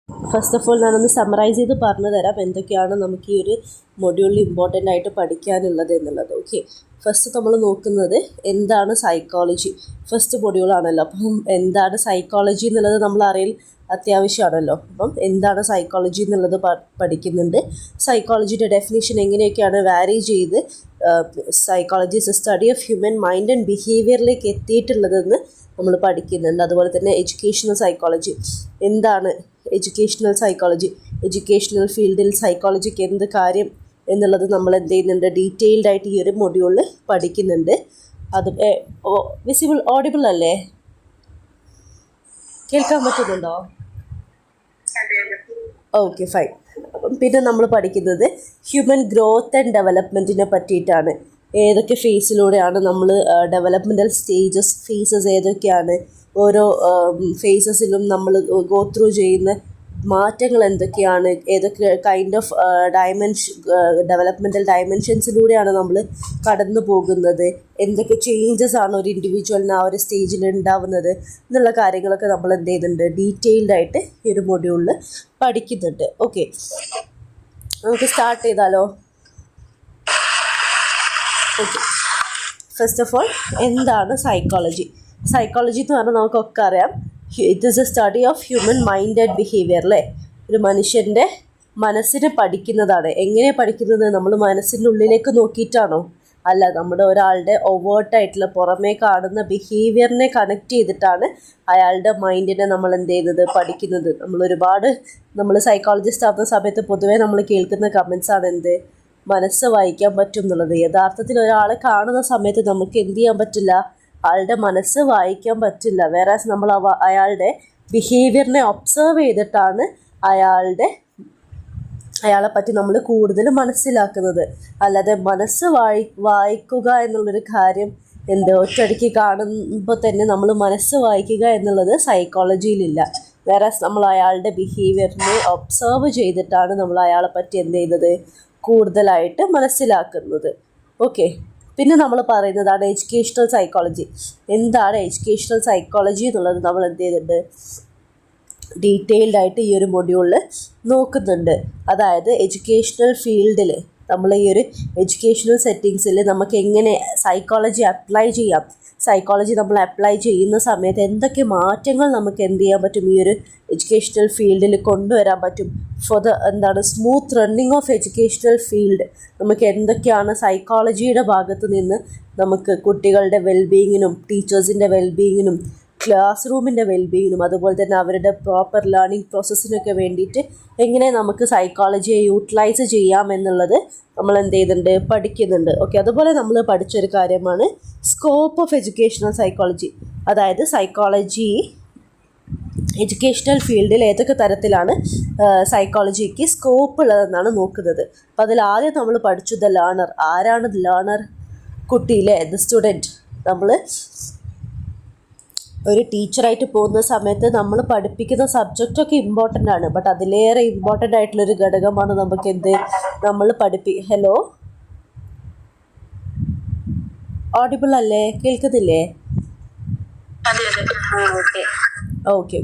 First of all ഞാനൊന്ന് summarise ചെയ്ത് പറഞ്ഞു തരാം എന്തൊക്കെയാണ് നമുക്ക് ഈ ഒരു മൊഡ്യൂളിൽ ഇമ്പോർട്ടൻ്റ് ആയിട്ട് പഠിക്കാനുള്ളത് എന്നുള്ളത്. ഓക്കെ, ഫസ്റ്റ് നമ്മൾ നോക്കുന്നത് എന്താണ് സൈക്കോളജി. ഫസ്റ്റ് മൊഡ്യൂളാണല്ലോ, അപ്പം എന്താണ് സൈക്കോളജി എന്നുള്ളത് നമ്മൾ അറിയൽ അത്യാവശ്യമാണല്ലോ. അപ്പം എന്താണ് സൈക്കോളജി എന്നുള്ളത് പഠിക്കുന്നുണ്ട്. സൈക്കോളജിയുടെ ഡെഫിനിഷൻ എങ്ങനെയൊക്കെയാണ് വാരി ചെയ്ത് psychology is a study of human mind and ബിഹേവിയറിലേക്ക് എത്തിയിട്ടുള്ളതെന്ന് നമ്മൾ പഠിക്കുന്നുണ്ട്. അതുപോലെ തന്നെ എഡ്യൂക്കേഷണൽ സൈക്കോളജി എന്താണ് എഡ്യൂക്കേഷണൽ സൈക്കോളജി, എഡ്യൂക്കേഷണൽ ഫീൽഡിൽ സൈക്കോളജിക്ക് എന്ത് കാര്യം എന്നുള്ളത് നമ്മൾ എന്ത് ചെയ്യുന്നുണ്ട്, ഡീറ്റെയിൽഡ് ആയിട്ട് ഈ ഒരു മൊഡ്യൂളിൽ പഠിക്കുന്നുണ്ട്. അത് വിസിബിൾ ഓഡിബിൾ അല്ലേ? കേൾക്കാൻ പറ്റുന്നുണ്ടോ? Okay, fine. അപ്പം പിന്നെ നമ്മൾ പഠിക്കുന്നത് ഹ്യൂമൻ ഗ്രോത്ത് ആൻഡ് ഡെവലപ്മെൻറ്റിനെ പറ്റിയിട്ടാണ്. ഏതൊക്കെ ഫേസിലൂടെയാണ് നമ്മൾ ഡെവലപ്മെൻറ്റൽ ഫേസസ് ഏതൊക്കെയാണ്, ഓരോ ഫേസസിലും നമ്മൾ ഗോ ത്രൂ ചെയ്യുന്ന മാറ്റങ്ങൾ എന്തൊക്കെയാണ്, ഏതൊക്കെ കൈൻഡ് ഓഫ് ഡെവലപ്മെൻറ്റൽ ഡയമെൻഷൻസിലൂടെയാണ് നമ്മൾ കടന്നു പോകുന്നത്, എന്തൊക്കെ ചേഞ്ചസ് ആണ് ഒരു ഇൻഡിവിജ്വലിന് ആ ഒരു സ്റ്റേജിൽ ഉണ്ടാവുന്നത് എന്നുള്ള കാര്യങ്ങളൊക്കെ നമ്മൾ എന്ത് ചെയ്യുന്നുണ്ട്, ഡീറ്റെയിൽഡ് ആയിട്ട് ഈ ഒരു മൊഡ്യൂളിൽ പഠിക്കുന്നുണ്ട്. ഓക്കെ, നമുക്ക് സ്റ്റാർട്ട് ചെയ്താലോ? ഓക്കെ, ഫസ്റ്റ് ഓഫ് ഓൾ എന്താണ് സൈക്കോളജി? സൈക്കോളജി എന്ന് പറഞ്ഞാൽ നമുക്കൊക്കെ അറിയാം, it is A study of human mind and behaviour അല്ലേ. ഒരു മനുഷ്യൻ്റെ മനസ്സിനെ പഠിക്കുന്നതാണ്. എങ്ങനെ പഠിക്കുന്നത്? നമ്മൾ മനസ്സിൻ്റെ ഉള്ളിലേക്ക് നോക്കിയിട്ടാണോ? അല്ല, നമ്മുടെ ഒരാളുടെ ഒവേർട്ടായിട്ടുള്ള പുറമേ കാണുന്ന ബിഹേവിയറിനെ കണക്ട് ചെയ്തിട്ടാണ് അയാളുടെ മൈൻഡിനെ നമ്മൾ എന്ത് ചെയ്യുന്നത്, പഠിക്കുന്നത്. നമ്മൾ സൈക്കോളജിസ്റ്റ് ആവുന്ന സമയത്ത് പൊതുവേ നമ്മൾ കേൾക്കുന്ന കമൻസ് ആണ് എന്ത്, മനസ്സ് വായിക്കാൻ പറ്റും എന്നുള്ളത്. യഥാർത്ഥത്തിൽ ഒരാളെ കാണുന്ന സമയത്ത് നമുക്ക് എന്ത് ചെയ്യാൻ പറ്റില്ല, ആളുടെ മനസ്സ് വായിക്കാൻ പറ്റില്ല. വേറെ നമ്മൾ അയാളുടെ ബിഹേവിയറിനെ ഒബ്സർവ് ചെയ്തിട്ടാണ് അയാളെ പറ്റി നമ്മൾ കൂടുതൽ മനസ്സിലാക്കുന്നത്. അല്ലാതെ മനസ്സ് വായിക്കുക എന്നുള്ളൊരു കാര്യം ഒറ്റയടിക്ക് കാണുമ്പോൾ തന്നെ നമ്മൾ മനസ്സ് വായിക്കുക എന്നുള്ളത് സൈക്കോളജിയിലില്ല. വേറെ നമ്മൾ അയാളുടെ ബിഹേവിയറിനെ ഒബ്സർവ് ചെയ്തിട്ടാണ് നമ്മൾ അയാളെ പറ്റി എന്ത് ചെയ്യുന്നത്, കൂടുതലായിട്ട് മനസ്സിലാക്കുന്നത്. ഓക്കെ, പിന്നെ നമ്മൾ പറയുന്നതാണ് എഡ്യൂക്കേഷണൽ സൈക്കോളജി. എന്താണ് എഡ്യൂക്കേഷണൽ സൈക്കോളജി എന്നുള്ളത് നമ്മൾ എന്ത് ചെയ്യുന്നുണ്ട്, ഡീറ്റെയിൽഡ് ആയിട്ട് ഈ ഒരു മൊഡ്യൂളിൽ നോക്കുന്നുണ്ട്. അതായത് എഡ്യൂക്കേഷണൽ ഫീൽഡിൽ നമ്മൾ ഈ ഒരു എഡ്യൂക്കേഷണൽ സെറ്റിങ്സിൽ നമുക്ക് എങ്ങനെ സൈക്കോളജി അപ്ലൈ ചെയ്യാം, സൈക്കോളജി നമ്മൾ അപ്ലൈ ചെയ്യുന്ന സമയത്ത് എന്തൊക്കെ മാറ്റങ്ങൾ നമുക്ക് എന്ത് ചെയ്യാൻ പറ്റും, ഈ ഒരു എഡ്യൂക്കേഷണൽ ഫീൽഡിൽ കൊണ്ടുവരാൻ പറ്റും. For smooth running of educational field നമുക്ക് എന്തൊക്കെയാണ് സൈക്കോളജിയുടെ ഭാഗത്ത് നിന്ന് നമുക്ക് കുട്ടികളുടെ വെൽബീയിങ്ങിനും ടീച്ചേഴ്സിൻ്റെ വെൽബീയിങ്ങിനും ക്ലാസ് റൂമിൻ്റെ വെൽബീയിങ്ങിനും അതുപോലെ തന്നെ അവരുടെ പ്രോപ്പർ ലേണിംഗ് പ്രോസസ്സിനൊക്കെ വേണ്ടിയിട്ട് എങ്ങനെ നമുക്ക് സൈക്കോളജിയെ യൂട്ടിലൈസ് ചെയ്യാം എന്നുള്ളത് നമ്മൾ എന്ത് ചെയ്യുന്നുണ്ട്, പഠിക്കുന്നുണ്ട്. ഓക്കെ, അതുപോലെ നമ്മൾ പഠിച്ചൊരു കാര്യമാണ് സ്കോപ്പ് ഓഫ് എഡ്യൂക്കേഷണൽ സൈക്കോളജി. അതായത് സൈക്കോളജി എഡ്യൂക്കേഷണൽ ഫീൽഡിൽ ഏതൊക്കെ തരത്തിലാണ് സൈക്കോളജിക്ക് സ്കോപ്പ് ഉള്ളതെന്നാണ് നോക്കുന്നത്. അപ്പോൾ അതിൽ ആദ്യം നമ്മൾ പഠിച്ചു ദ ലേണർ. ആരാണ് ലേണർ? കുട്ടിയിലെ ദ സ്റ്റുഡൻറ്റ്. നമ്മൾ ഒരു ടീച്ചറായിട്ട് പോകുന്ന സമയത്ത് നമ്മൾ പഠിപ്പിക്കുന്ന സബ്ജക്റ്റൊക്കെ ഇമ്പോർട്ടൻ്റ് ആണ്. ബട്ട് അതിലേറെ ഇമ്പോർട്ടൻ്റ് ആയിട്ടുള്ളൊരു ഘടകമാണ് നമുക്ക് നമ്മൾ ഹലോ, ഓഡിബിൾ അല്ലേ? കേൾക്കുന്നില്ലേ? ഓക്കെ,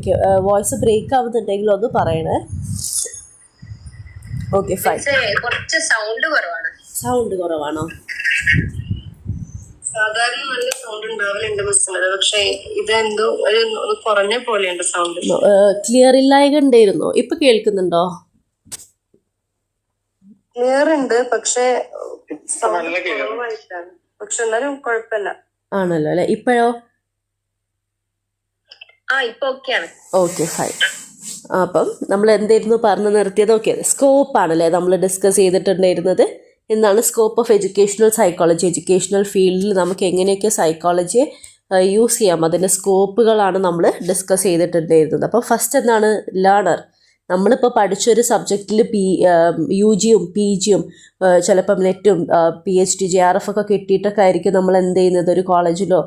വോയിസ് ബ്രേക്ക് ആവുന്നുണ്ടെങ്കിൽ ഒന്ന് പറയണേ. Okay, fine. സൗണ്ട് കുറവാണോ? സാധാരണ നല്ല സൗണ്ട് ഉണ്ടാവലുണ്ട് ബസ്സിനത്, പക്ഷെ ഇതെന്തോ ഒരു കുറഞ്ഞ പോലെയുണ്ട് സൗണ്ട്. ക്ലിയർ ഇല്ലായകണ്ടായിരുന്നോ? ഇപ്പൊ കേൾക്കുന്നുണ്ടോ? ക്ലിയർ ഉണ്ട്, പക്ഷെ പക്ഷെ എന്നാലും കുഴപ്പമില്ല. ആണല്ലോ അല്ലെ? ഇപ്പോഴോ? ഇപ്പൊ ഓക്കെയാണ്. Okay, fine. അപ്പം നമ്മൾ എന്തായിരുന്നു പറഞ്ഞു നിർത്തിയത്? ഓക്കെ, സ്കോപ്പ് ആണല്ലേ നമ്മൾ ഡിസ്കസ് ചെയ്തിട്ടുണ്ടായിരുന്നത്. എന്താണ് scope of educational psychology? Educational ഫീൽഡിൽ നമുക്ക് എങ്ങനെയൊക്കെ സൈക്കോളജിയെ യൂസ് ചെയ്യാം, അതിൻ്റെ സ്കോപ്പുകളാണ് നമ്മൾ ഡിസ്കസ് ചെയ്തിട്ടുണ്ടായിരുന്നത്. അപ്പോൾ ഫസ്റ്റ് എന്താണ് ലേണർ. നമ്മളിപ്പോൾ പഠിച്ചൊരു സബ്ജക്റ്റിൽ യു ജിയും പി ജിയും ചിലപ്പം നെറ്റും PhD JRF ഒക്കെ കിട്ടിയിട്ടൊക്കെ ആയിരിക്കും നമ്മൾ എന്ത് ചെയ്യുന്നത്, ഒരു കോളേജിലോ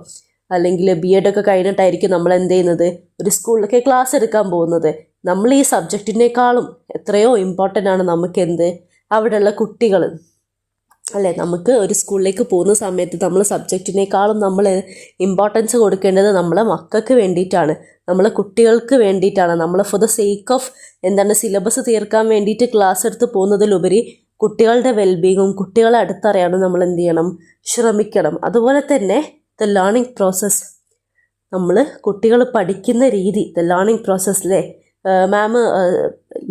അല്ലെങ്കിൽ BEd ഒക്കെ കഴിഞ്ഞിട്ടായിരിക്കും നമ്മൾ എന്ത് ചെയ്യുന്നത്, ഒരു സ്കൂളിലൊക്കെ ക്ലാസ് എടുക്കാൻ പോകുന്നത്. നമ്മൾ ഈ സബ്ജക്റ്റിനേക്കാളും എത്രയോ ഇമ്പോർട്ടൻ്റ് ആണ് നമുക്ക് അവിടെയുള്ള കുട്ടികൾ. അല്ലേ? നമുക്ക് ഒരു സ്കൂളിലേക്ക് പോകുന്ന സമയത്ത് നമ്മൾ സബ്ജക്റ്റിനേക്കാളും നമ്മൾ ഇമ്പോർട്ടൻസ് കൊടുക്കേണ്ടത് നമ്മളെ മക്കൾക്ക് വേണ്ടിയിട്ടാണ്, നമ്മളെ കുട്ടികൾക്ക് വേണ്ടിയിട്ടാണ്. നമ്മൾ four the sake of syllabus തീർക്കാൻ വേണ്ടിയിട്ട് ക്ലാസ് എടുത്ത് പോകുന്നതിലുപരി കുട്ടികളുടെ വെൽബീങ്ങും കുട്ടികളെ അടുത്തറിയാനും നമ്മൾ എന്ത് ചെയ്യണം, ശ്രമിക്കണം. അതുപോലെ തന്നെ ദ ലേണിംഗ് പ്രോസസ്സ്, നമ്മൾ കുട്ടികൾ പഠിക്കുന്ന രീതി, ദ ലേണിംഗ് പ്രോസസ്സിലെ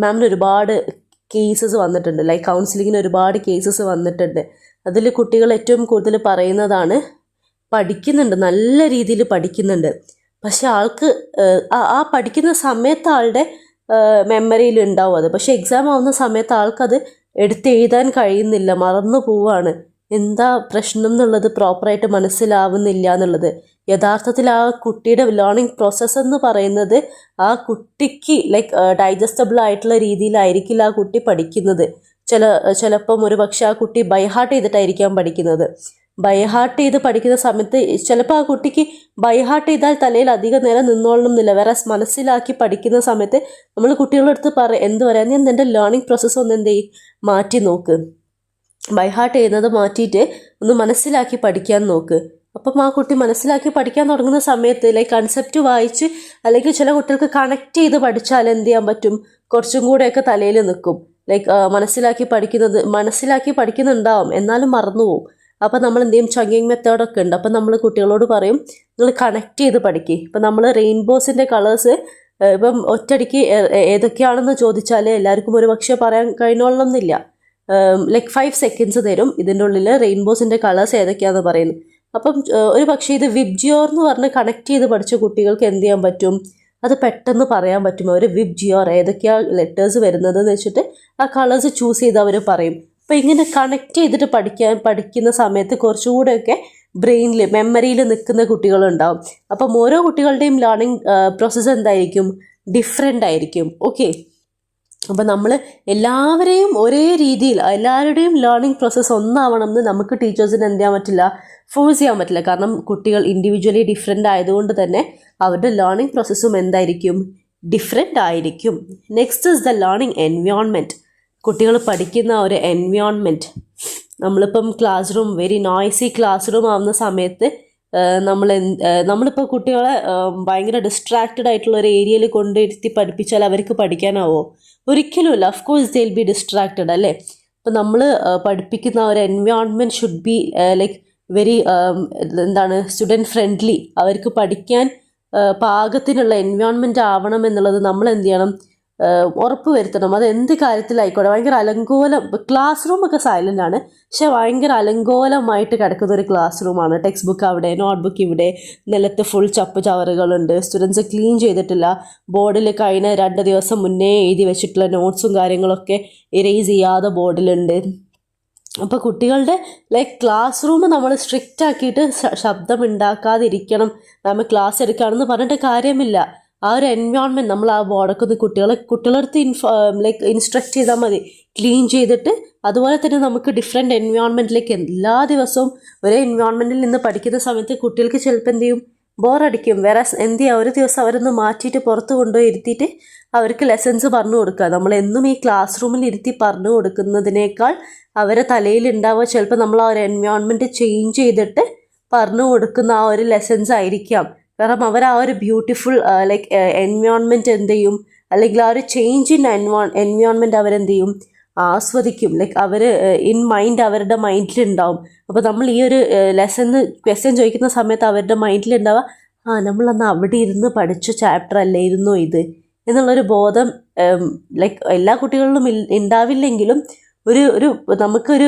മാമിന് ഒരുപാട് കേസസ് വന്നിട്ടുണ്ട്, ലൈക്ക് കൗൺസിലിങ്ങിന് ഒരുപാട് കേസസ് വന്നിട്ടുണ്ട്. അതിൽ കുട്ടികൾ ഏറ്റവും കൂടുതൽ പറയുന്നതാണ് പഠിക്കുന്നുണ്ട്, നല്ല രീതിയിൽ പഠിക്കുന്നുണ്ട്, പക്ഷെ ആൾക്ക് ആ പഠിക്കുന്ന സമയത്ത് ആളുടെ മെമ്മറിയിൽ ഉണ്ടാവും അത്, പക്ഷെ എക്സാം ആവുന്ന സമയത്ത് ആൾക്കത് എടുത്തെഴുതാൻ കഴിയുന്നില്ല, മറന്നു പോവാണ്. എന്താ പ്രശ്നം എന്നുള്ളത് പ്രോപ്പറായിട്ട് മനസ്സിലാവുന്നില്ല എന്നുള്ളത്. യഥാർത്ഥത്തിൽ ആ കുട്ടിയുടെ ലേണിംഗ് പ്രോസസ്സ് എന്ന് പറയുന്നത് ആ കുട്ടിക്ക് ലൈക്ക് ഡൈജസ്റ്റബിൾ ആയിട്ടുള്ള രീതിയിലായിരിക്കില്ല ആ കുട്ടി പഠിക്കുന്നത്. ചിലപ്പം ഒരു പക്ഷെ ആ കുട്ടി ബൈഹാർട്ട് ചെയ്തിട്ടായിരിക്കാം പഠിക്കുന്നത്. ബൈഹാർട്ട് ചെയ്ത് പഠിക്കുന്ന സമയത്ത് ചിലപ്പോൾ ആ കുട്ടിക്ക് ബൈഹാർട്ട് ചെയ്താൽ തലയിൽ അധികം നേരം നിന്നോളണമെന്നില്ല. വേറെ മനസ്സിലാക്കി പഠിക്കുന്ന സമയത്ത് നമ്മൾ കുട്ടികളുടെ അടുത്ത് എന്ത് പറയാം, നീ എൻ്റെ ലേണിംഗ് പ്രോസസ്സ് ഒന്ന് എന്ത് ചെയ്യും, മാറ്റി നോക്ക്, ബൈഹാർട്ട് ചെയ്യുന്നത് മാറ്റിയിട്ട് ഒന്ന് മനസ്സിലാക്കി പഠിക്കാൻ നോക്ക്. അപ്പം ആ കുട്ടി മനസ്സിലാക്കി പഠിക്കാൻ തുടങ്ങുന്ന സമയത്ത് ലൈക്ക് കൺസെപ്റ്റ് വായിച്ച് അല്ലെങ്കിൽ ചില കുട്ടികൾക്ക് കണക്ട് ചെയ്ത് പഠിച്ചാൽ എന്ത് ചെയ്യാൻ പറ്റും, കുറച്ചും കൂടെയൊക്കെ തലയിൽ നിൽക്കും. ലൈക്ക് മനസ്സിലാക്കി പഠിക്കുന്നുണ്ടാവും, എന്നാലും മറന്നുപോകും. അപ്പം നമ്മൾ എന്ത് ചെയ്യും, ചങ്കിങ് മെത്തേഡൊക്കെ ഉണ്ട്. അപ്പം നമ്മൾ കുട്ടികളോട് പറയും നിങ്ങൾ കണക്ട് ചെയ്ത് പഠിക്കുക. ഇപ്പം നമ്മൾ റെയിൻബോസിൻ്റെ കളേഴ്സ് ഇപ്പം ഒറ്റയടിക്ക് ഏതൊക്കെയാണെന്ന് ചോദിച്ചാൽ എല്ലാവർക്കും ഒരു പക്ഷേ പറയാൻ കഴിഞ്ഞോളണമെന്നില്ല. ലൈക്ക് 5 സെക്കൻഡ്സ് തരും, ഇതിൻ്റെ ഉള്ളിൽ റെയിൻബോസിൻ്റെ കളേഴ്സ് ഏതൊക്കെയാണെന്ന് പറയുന്നു. അപ്പം ഒരു പക്ഷേ ഇത് വിബ്ജിയോർ എന്ന് പറഞ്ഞ് കണക്ട് ചെയ്ത് പഠിച്ച കുട്ടികൾക്ക് എന്ത് ചെയ്യാൻ പറ്റും, അത് പെട്ടെന്ന് പറയാൻ പറ്റും. അവർ വിബ്ജിയോർ ഏതൊക്കെയാണ് ലെറ്റേഴ്സ് വരുന്നതെന്ന് വെച്ചിട്ട് ആ കളേഴ്സ് ചൂസ് ചെയ്ത് അവർ പറയും. അപ്പോൾ ഇങ്ങനെ കണക്ട് ചെയ്തിട്ട് പഠിക്കുന്ന സമയത്ത് കുറച്ചുകൂടെയൊക്കെ ബ്രെയിനിൽ മെമ്മറിയിൽ നിൽക്കുന്ന കുട്ടികളുണ്ടാവും. അപ്പം ഓരോ കുട്ടികളുടെയും ലേണിംഗ് പ്രോസസ്സ് എന്തായിരിക്കും, ഡിഫറെൻ്റ് ആയിരിക്കും. ഓക്കെ, അപ്പോൾ നമ്മൾ എല്ലാവരെയും ഒരേ രീതിയിൽ എല്ലാവരുടെയും ലേണിംഗ് പ്രോസസ്സ് ഒന്നാവണം എന്ന് നമുക്ക് ടീച്ചേഴ്സിന് എന്ത് ചെയ്യാൻ പറ്റില്ല, ഫോഴ്സ് ചെയ്യാൻ പറ്റില്ല. കാരണം കുട്ടികൾ ഇൻഡിവിജ്വലി ഡിഫറെൻ്റ് ആയതുകൊണ്ട് തന്നെ അവരുടെ ലേണിംഗ് പ്രോസസ്സും എന്തായിരിക്കും, ഡിഫറെൻ്റ് ആയിരിക്കും. Next is the learning environment. കുട്ടികൾ പഠിക്കുന്ന ഒരു എൻവയോൺമെൻറ്റ്, നമ്മളിപ്പം class room very noisy class room ആവുന്ന സമയത്ത് നമ്മളിപ്പോൾ കുട്ടികളെ ഭയങ്കര ഡിസ്ട്രാക്റ്റഡ് ആയിട്ടുള്ള ഒരു ഏരിയയിൽ കൊണ്ടിരുത്തി പഠിപ്പിച്ചാൽ അവർക്ക് പഠിക്കാനാവോ? ഒരിക്കലുമില്ല. Of course they will be distracted, അല്ലേ? അപ്പോൾ നമ്മൾ പഠിപ്പിക്കുന്ന ഒരു environment should be like very student friendly. അവർക്ക് പഠിക്കാൻ പാകത്തിനുള്ള എൻവയോൺമെൻറ്റ് ആവണം എന്നുള്ളത് നമ്മൾ എന്ത് ചെയ്യണം, ഉറപ്പ് വരുത്തണം. അത് എന്ത് കാര്യത്തിലായിക്കോട്ടെ. ഭയങ്കര അലങ്കോലം, ക്ലാസ് റൂമൊക്കെ സൈലൻ്റ് ആണ്, പക്ഷെ ഭയങ്കര അലങ്കോലമായിട്ട് കിടക്കുന്ന ഒരു ക്ലാസ് റൂമാണ്. ടെക്സ്റ്റ് ബുക്ക് അവിടെ, നോട്ട് ബുക്ക് ഇവിടെ, നിലത്ത് ഫുൾ ചപ്പ് ചവറുകളുണ്ട്, സ്റ്റുഡൻസ് ക്ലീൻ ചെയ്തിട്ടില്ല, ബോർഡിൽ കഴിഞ്ഞ 2 ദിവസം മുന്നേ എഴുതി വെച്ചിട്ടുള്ള നോട്ട്സും കാര്യങ്ങളൊക്കെ ഇറേസ് ചെയ്യാതെ ബോർഡിലുണ്ട്. അപ്പോൾ കുട്ടികളുടെ ലൈക്ക് ക്ലാസ് റൂം നമ്മൾ സ്ട്രിക്റ്റ് ആക്കിയിട്ട് ശബ്ദം ഉണ്ടാക്കാതിരിക്കണം, നമ്മൾ ക്ലാസ് എടുക്കുകയാണെന്ന് പറഞ്ഞിട്ട് കാര്യമില്ല. ആ ഒരു എൻവയോൺമെൻറ്റ് നമ്മൾ ആ ബോർഡൊക്കെ ഒന്ന് കുട്ടികളടുത്ത് ലൈക്ക് ഇൻസ്ട്രക്ട് ചെയ്താൽ മതി, ക്ലീൻ ചെയ്തിട്ട്. അതുപോലെ തന്നെ നമുക്ക് ഡിഫറെൻറ്റ് എൻവയോൺമെൻറ്റിലേക്ക് എല്ലാ ദിവസവും ഒരേ എൻവയോൺമെൻറ്റിൽ നിന്ന് പഠിക്കുന്ന സമയത്ത് കുട്ടികൾക്ക് ചിലപ്പോൾ എന്ത് ചെയ്യും, ബോറടിക്കും. വേറെ എന്ത് ചെയ്യുക, ഒരു ദിവസം അവരൊന്ന് മാറ്റിയിട്ട് പുറത്ത് കൊണ്ടുപോയി ഇരുത്തിയിട്ട് അവർക്ക് ലെസൺസ് പറഞ്ഞു കൊടുക്കുക. നമ്മൾ എന്നും ഈ ക്ലാസ് റൂമിൽ ഇരുത്തി പറഞ്ഞു കൊടുക്കുന്നതിനേക്കാൾ അവരെ തലയിൽ ഉണ്ടാവുക ചിലപ്പോൾ നമ്മൾ ആ ഒരു എൻവയോൺമെൻറ്റ് ചേഞ്ച് ചെയ്തിട്ട് പറഞ്ഞു കൊടുക്കുന്ന ആ ഒരു ലെസൺസ് ആയിരിക്കാം. കാരണം അവർ ആ ഒരു ബ്യൂട്ടിഫുൾ ലൈക്ക് എൻവയോൺമെൻറ്റ് എന്ത് ചെയ്യും, അല്ലെങ്കിൽ ആ ഒരു ചേഞ്ച് ഇൻ എൻവയോൺമെൻറ്റ് അവരെന്ത് ചെയ്യും, ആസ്വദിക്കും. ലൈക്ക് അവർ ഇൻ മൈൻഡ് അവരുടെ മൈൻഡിലുണ്ടാവും. അപ്പോൾ നമ്മൾ ഈ ഒരു ക്വസ്റ്റ്യൻ ചോദിക്കുന്ന സമയത്ത് അവരുടെ മൈൻഡിലുണ്ടാവുക, നമ്മളന്ന് അവിടെ ഇരുന്ന് പഠിച്ച ചാപ്റ്റർ അല്ലായിരുന്നോ ഇത് എന്നുള്ളൊരു ബോധം ലൈക്ക് എല്ലാ കുട്ടികളിലും ഉണ്ടാവില്ലെങ്കിലും ഒരു നമുക്കൊരു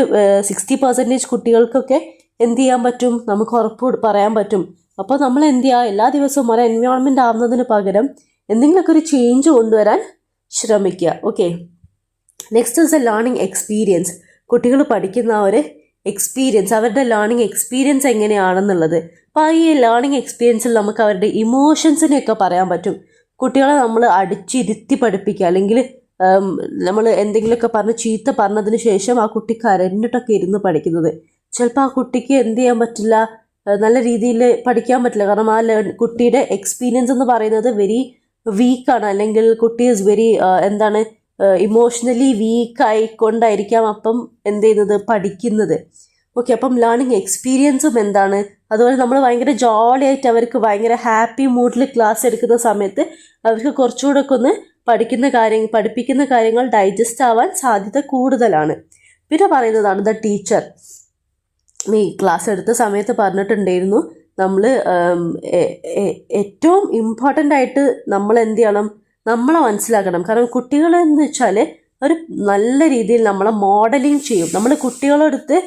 60% കുട്ടികൾക്കൊക്കെ എന്ത് ചെയ്യാൻ പറ്റും, നമുക്ക് ഉറപ്പ് പറയാൻ പറ്റും. അപ്പോൾ നമ്മൾ എന്ത് ചെയ്യുക, എല്ലാ ദിവസവും ഒരു എൻവയോൺമെൻറ്റ് ആവുന്നതിന് പകരം എന്തെങ്കിലുമൊക്കെ ഒരു ചേഞ്ച് കൊണ്ടുവരാൻ ശ്രമിക്കുക. Okay, next is A learning experience. കുട്ടികൾ പഠിക്കുന്ന ആ ഒരു എക്സ്പീരിയൻസ്, അവരുടെ ലേണിംഗ് എക്സ്പീരിയൻസ് എങ്ങനെയാണെന്നുള്ളത്. അപ്പോൾ ഈ ലേണിംഗ് എക്സ്പീരിയൻസിൽ നമുക്ക് അവരുടെ ഇമോഷൻസിനെയൊക്കെ പറയാൻ പറ്റും. കുട്ടികളെ നമ്മൾ അടിച്ചിരുത്തി പഠിപ്പിക്കുക, അല്ലെങ്കിൽ നമ്മൾ എന്തെങ്കിലുമൊക്കെ പറഞ്ഞ് ചീത്ത പറഞ്ഞതിന് ശേഷം ആ കുട്ടി കരഞ്ഞിട്ടൊക്കെ ഇരുന്ന് പഠിക്കുന്നത്. ചിലപ്പോൾ ആ കുട്ടിക്ക് എന്ത് ചെയ്യാൻ പറ്റില്ല, നല്ല രീതിയിൽ പഠിക്കാൻ പറ്റില്ല. കാരണം ആ കുട്ടിയുടെ എക്സ്പീരിയൻസ് എന്ന് പറയുന്നത് വെരി വീക്കാണ്, അല്ലെങ്കിൽ കുട്ടി ഈസ് വെരി ഇമോഷണലി വീക്കായിക്കൊണ്ടായിരിക്കാം അപ്പം എന്ത് ചെയ്യുന്നത്, പഠിക്കുന്നത്. ഓക്കെ, അപ്പം ലേണിംഗ് എക്സ്പീരിയൻസും എന്താണ്, അതുപോലെ നമ്മൾ ഭയങ്കര ജോളി ആയിട്ട് അവർക്ക് ഭയങ്കര ഹാപ്പി മൂഡിൽ ക്ലാസ് എടുക്കുന്ന സമയത്ത് അവർക്ക് കുറച്ചുകൂടെ ഒക്കെ ഒന്ന് പഠിപ്പിക്കുന്ന കാര്യങ്ങൾ ഡൈജസ്റ്റ് ആവാൻ സാധ്യത കൂടുതലാണ്. പിന്നെ പറയുന്നതാണ് ദ ടീച്ചർ. ഈ ക്ലാസ് എടുത്ത സമയത്ത് പറഞ്ഞിട്ടുണ്ടായിരുന്നു, നമ്മൾ ഏറ്റവും ഇമ്പോർട്ടൻ്റ് ആയിട്ട് നമ്മൾ എന്ത് ചെയ്യണം, നമ്മളെ മനസ്സിലാക്കണം. കാരണം കുട്ടികളെന്ന് വെച്ചാൽ ഒരു നല്ല രീതിയിൽ നമ്മളെ മോഡലിങ് ചെയ്യും. നമ്മൾ കുട്ടികളെടുത്ത്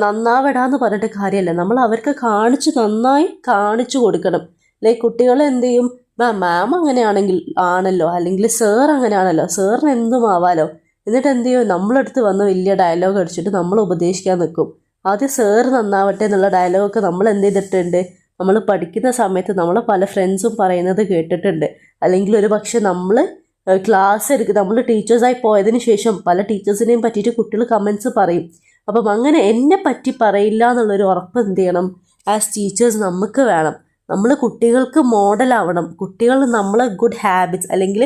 നന്നാവിടാന്ന് പറഞ്ഞിട്ട് കാര്യമല്ല, നമ്മൾ അവർക്ക് നന്നായി കാണിച്ചു കൊടുക്കണം. ലൈക്ക് കുട്ടികൾ എന്ത് ചെയ്യും, മാം അങ്ങനെയാണെങ്കിൽ ആണല്ലോ, അല്ലെങ്കിൽ സാർ അങ്ങനെയാണല്ലോ, സാറിന് എന്തും ആവാലോ, എന്നിട്ട് എന്ത് ചെയ്യും, നമ്മളടുത്ത് വന്ന് വലിയ ഡയലോഗ് അടിച്ചിട്ട് നമ്മൾ ഉപദേശിക്കാൻ നിൽക്കും. ആദ്യം സാർ നന്നാവട്ടെ എന്നുള്ള ഡയലോഗൊക്കെ നമ്മൾ എന്ത് ചെയ്തിട്ടുണ്ട്, നമ്മൾ പഠിക്കുന്ന സമയത്ത് നമ്മളെ പല ഫ്രണ്ട്സും പറയുന്നത് കേട്ടിട്ടുണ്ട്. അല്ലെങ്കിൽ ഒരു പക്ഷെ നമ്മൾ നമ്മൾ ടീച്ചേഴ്സായി പോയതിന് ശേഷം പല ടീച്ചേഴ്സിനെയും പറ്റിയിട്ട് കുട്ടികൾ കമൻസ് പറയും. അപ്പം അങ്ങനെ എന്നെ പറ്റി പറയില്ല എന്നുള്ളൊരു ഉറപ്പ് എന്ത് ചെയ്യണം, ആസ് ടീച്ചേഴ്സ് നമുക്ക് വേണം. നമ്മൾ കുട്ടികൾക്ക് മോഡലാവണം. കുട്ടികൾ നമ്മളെ ഗുഡ് ഹാബിറ്റ്സ് അല്ലെങ്കിൽ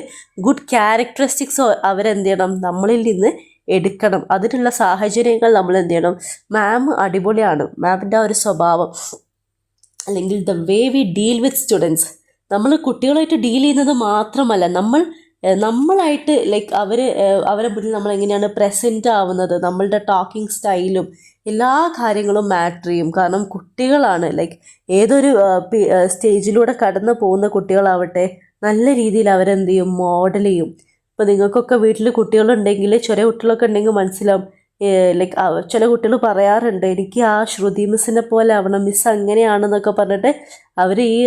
ഗുഡ് ക്യാരക്ടറിസ്റ്റിക്സ് അവരെന്ത് ചെയ്യണം, നമ്മളിൽ നിന്ന് എടുക്കണം. അതിനുള്ള സാഹചര്യങ്ങൾ നമ്മൾ എന്ത് ചെയ്യണം, മാം അടിപൊളിയാണ്, മാമിൻ്റെ ആ ഒരു സ്വഭാവം അല്ലെങ്കിൽ the way we deal with students, നമ്മൾ കുട്ടികളായിട്ട് ഡീൽ ചെയ്യുന്നത് മാത്രമല്ല, നമ്മളായിട്ട് ലൈക്ക് അവരെ മുന്നിൽ നമ്മൾ എങ്ങനെയാണ് പ്രസൻറ്റ് ആവുന്നത്, നമ്മളുടെ ടോക്കിംഗ് സ്റ്റൈലും എല്ലാ കാര്യങ്ങളും മാറ്റർ ചെയ്യും. കാരണം കുട്ടികളാണ്, ലൈക്ക് ഏതൊരു സ്റ്റേജിലൂടെ കടന്നു പോകുന്ന കുട്ടികളാവട്ടെ നല്ല രീതിയിൽ അവരെന്ത് ചെയ്യും, മോഡൽ ചെയ്യും. ഇപ്പോൾ നിങ്ങൾക്കൊക്കെ വീട്ടിൽ കുട്ടികളുണ്ടെങ്കിൽ, ചെറിയ കുട്ടികളൊക്കെ ഉണ്ടെങ്കിൽ മനസ്സിലാവും. ലൈക്ക് ചില കുട്ടികൾ പറയാറുണ്ട്, എനിക്ക് ആ ശ്രുതി മിസ്സിനെ പോലെ ആവണം, മിസ് അങ്ങനെയാണെന്നൊക്കെ പറഞ്ഞിട്ട് അവർ ഈ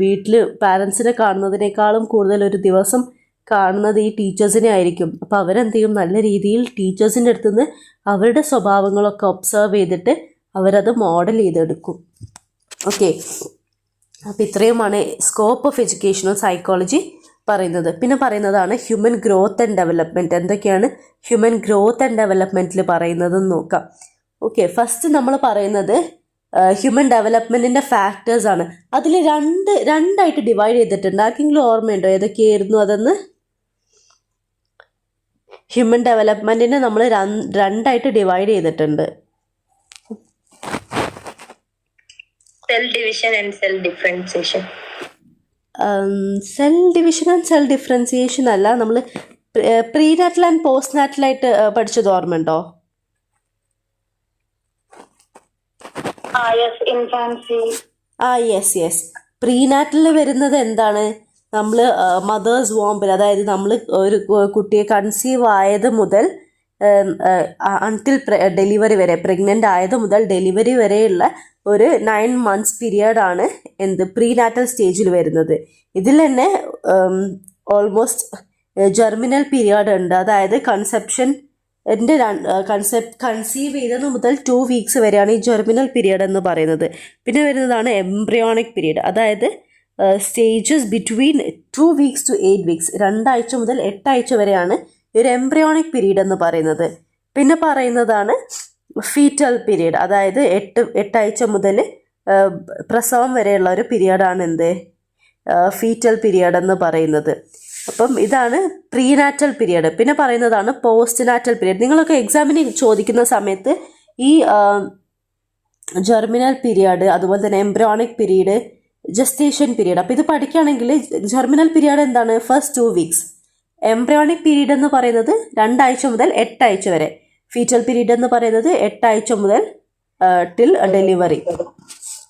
വീട്ടിൽ പാരൻസിനെ കാണുന്നതിനേക്കാളും കൂടുതൽ ഒരു ദിവസം കാണുന്നത് ഈ ടീച്ചേഴ്സിനെ ആയിരിക്കും. അപ്പോൾ അവരെന്ത് ചെയ്യും, നല്ല രീതിയിൽ ടീച്ചേഴ്സിൻ്റെ അടുത്ത് നിന്ന് അവരുടെ സ്വഭാവങ്ങളൊക്കെ ഒബ്സർവ് ചെയ്തിട്ട് അവരത് മോഡൽ ചെയ്തെടുക്കും. ഓക്കെ, അപ്പോൾ ഇത്രയുമാണ് സ്കോപ്പ് ഓഫ് എഡ്യൂക്കേഷണൽ സൈക്കോളജി പറയുന്നത്. പിന്നെ പറയുന്നതാണ് ഹ്യൂമൻ ഗ്രോത്ത് ആൻഡ് ഡെവലപ്മെൻറ്റ്. എന്തൊക്കെയാണ് ഹ്യൂമൻ ഗ്രോത്ത് ആൻഡ് ഡെവലപ്മെൻറ്റിൽ പറയുന്നതെന്ന് നോക്കാം. ഓക്കെ, ഫസ്റ്റ് നമ്മൾ പറയുന്നത് ഹ്യൂമൻ ഡെവലപ്മെൻറ്റിൻ്റെ ഫാക്ടേഴ്സ് ആണ്. അതിൽ രണ്ടായിട്ട് ഡിവൈഡ് ചെയ്തിട്ടുണ്ട്. ആർക്കെങ്കിലും ഓർമ്മയുണ്ടോ ഏതൊക്കെയായിരുന്നു അതെന്ന്? ഹ്യൂമൻ ഡെവലപ്മെൻറ്റിനെ നമ്മൾ രണ്ടായിട്ട് ഡിവൈഡ് ചെയ്തിട്ടുണ്ട്. Cell division and cell differentiation. Cell division and cell differentiation അല്ല, നമ്മൾ പ്രീനാറ്റൽ ആൻഡ് പോസ്റ്റ് നാറ്റലായിട്ട് പഠിച്ചത് ഓർമ്മയുണ്ടോ? യെസ്. പ്രീനാറ്റലിൽ വരുന്നത് എന്താണ്, നമ്മൾ മദേഴ്സ് വോംബിൽ, അതായത് നമ്മൾ ഒരു കുട്ടിയെ കൺസീവ് ആയത് മുതൽ അൺടിൽ ഡെലിവറി വരെ, പ്രഗ്നൻ്റ് ആയത് മുതൽ ഡെലിവറി വരെയുള്ള ഒരു 9 months പീരിയഡാണ് പ്രീനാറ്റൽ സ്റ്റേജിൽ വരുന്നത്. ഇതിൽ തന്നെ ഓൾമോസ്റ്റ് ജെർമിനൽ പീരിയഡ് ഉണ്ട്. അതായത് കൺസീവ് ചെയ്തത് മുതൽ 2 weeks വരെയാണ് ഈ ജെർമിനൽ പീരിയഡ് എന്ന് പറയുന്നത്. പിന്നെ വരുന്നതാണ് എംബ്രിയോണിക് പീരിയഡ്. അതായത് stages between 2 weeks to 8 weeks, 2 ആഴ്ച മുതൽ 8 ആഴ്ച വരെയാണ് ഒരു എംബ്രിയോണിക് പീരീഡ് എന്ന് പറയുന്നത്. പിന്നെ പറയുന്നതാണ് ഫീറ്റൽ പീരീഡ്. അതായത് 8 ആഴ്ച മുതൽ പ്രസവം വരെയുള്ള ഒരു പീരീഡാണ് ഫീറ്റൽ പീരീഡ് എന്ന് പറയുന്നത്. അപ്പം ഇതാണ് പ്രീനാറ്റൽ പീരീഡ്. പിന്നെ പറയുന്നതാണ് പോസ്റ്റ് നാറ്റൽ പീരീഡ്. നിങ്ങളൊക്കെ എക്സാമിന് ചോദിക്കുന്ന സമയത്ത് ഈ ജെർമിനൽ പീരീഡ്, അതുപോലെ തന്നെ എംബ്രിയോണിക് പീരീഡ്, ജസ്റ്റേഷൻ പീരീഡ്, അപ്പോൾ ഇത് പഠിക്കുകയാണെങ്കിൽ ജെർമിനൽ പീരീഡ് എന്താണ്, ഫസ്റ്റ് 2 weeks. എംബ്രിയോണിക് പീരീഡ് എന്ന് പറയുന്നത് 2 ആഴ്ച മുതൽ 8 ആഴ്ച വരെ. ഫീറ്റൽ പീരീഡ് എന്ന് പറയുന്നത് 8 ആഴ്ച മുതൽ ടിൽ ഡെലിവറി.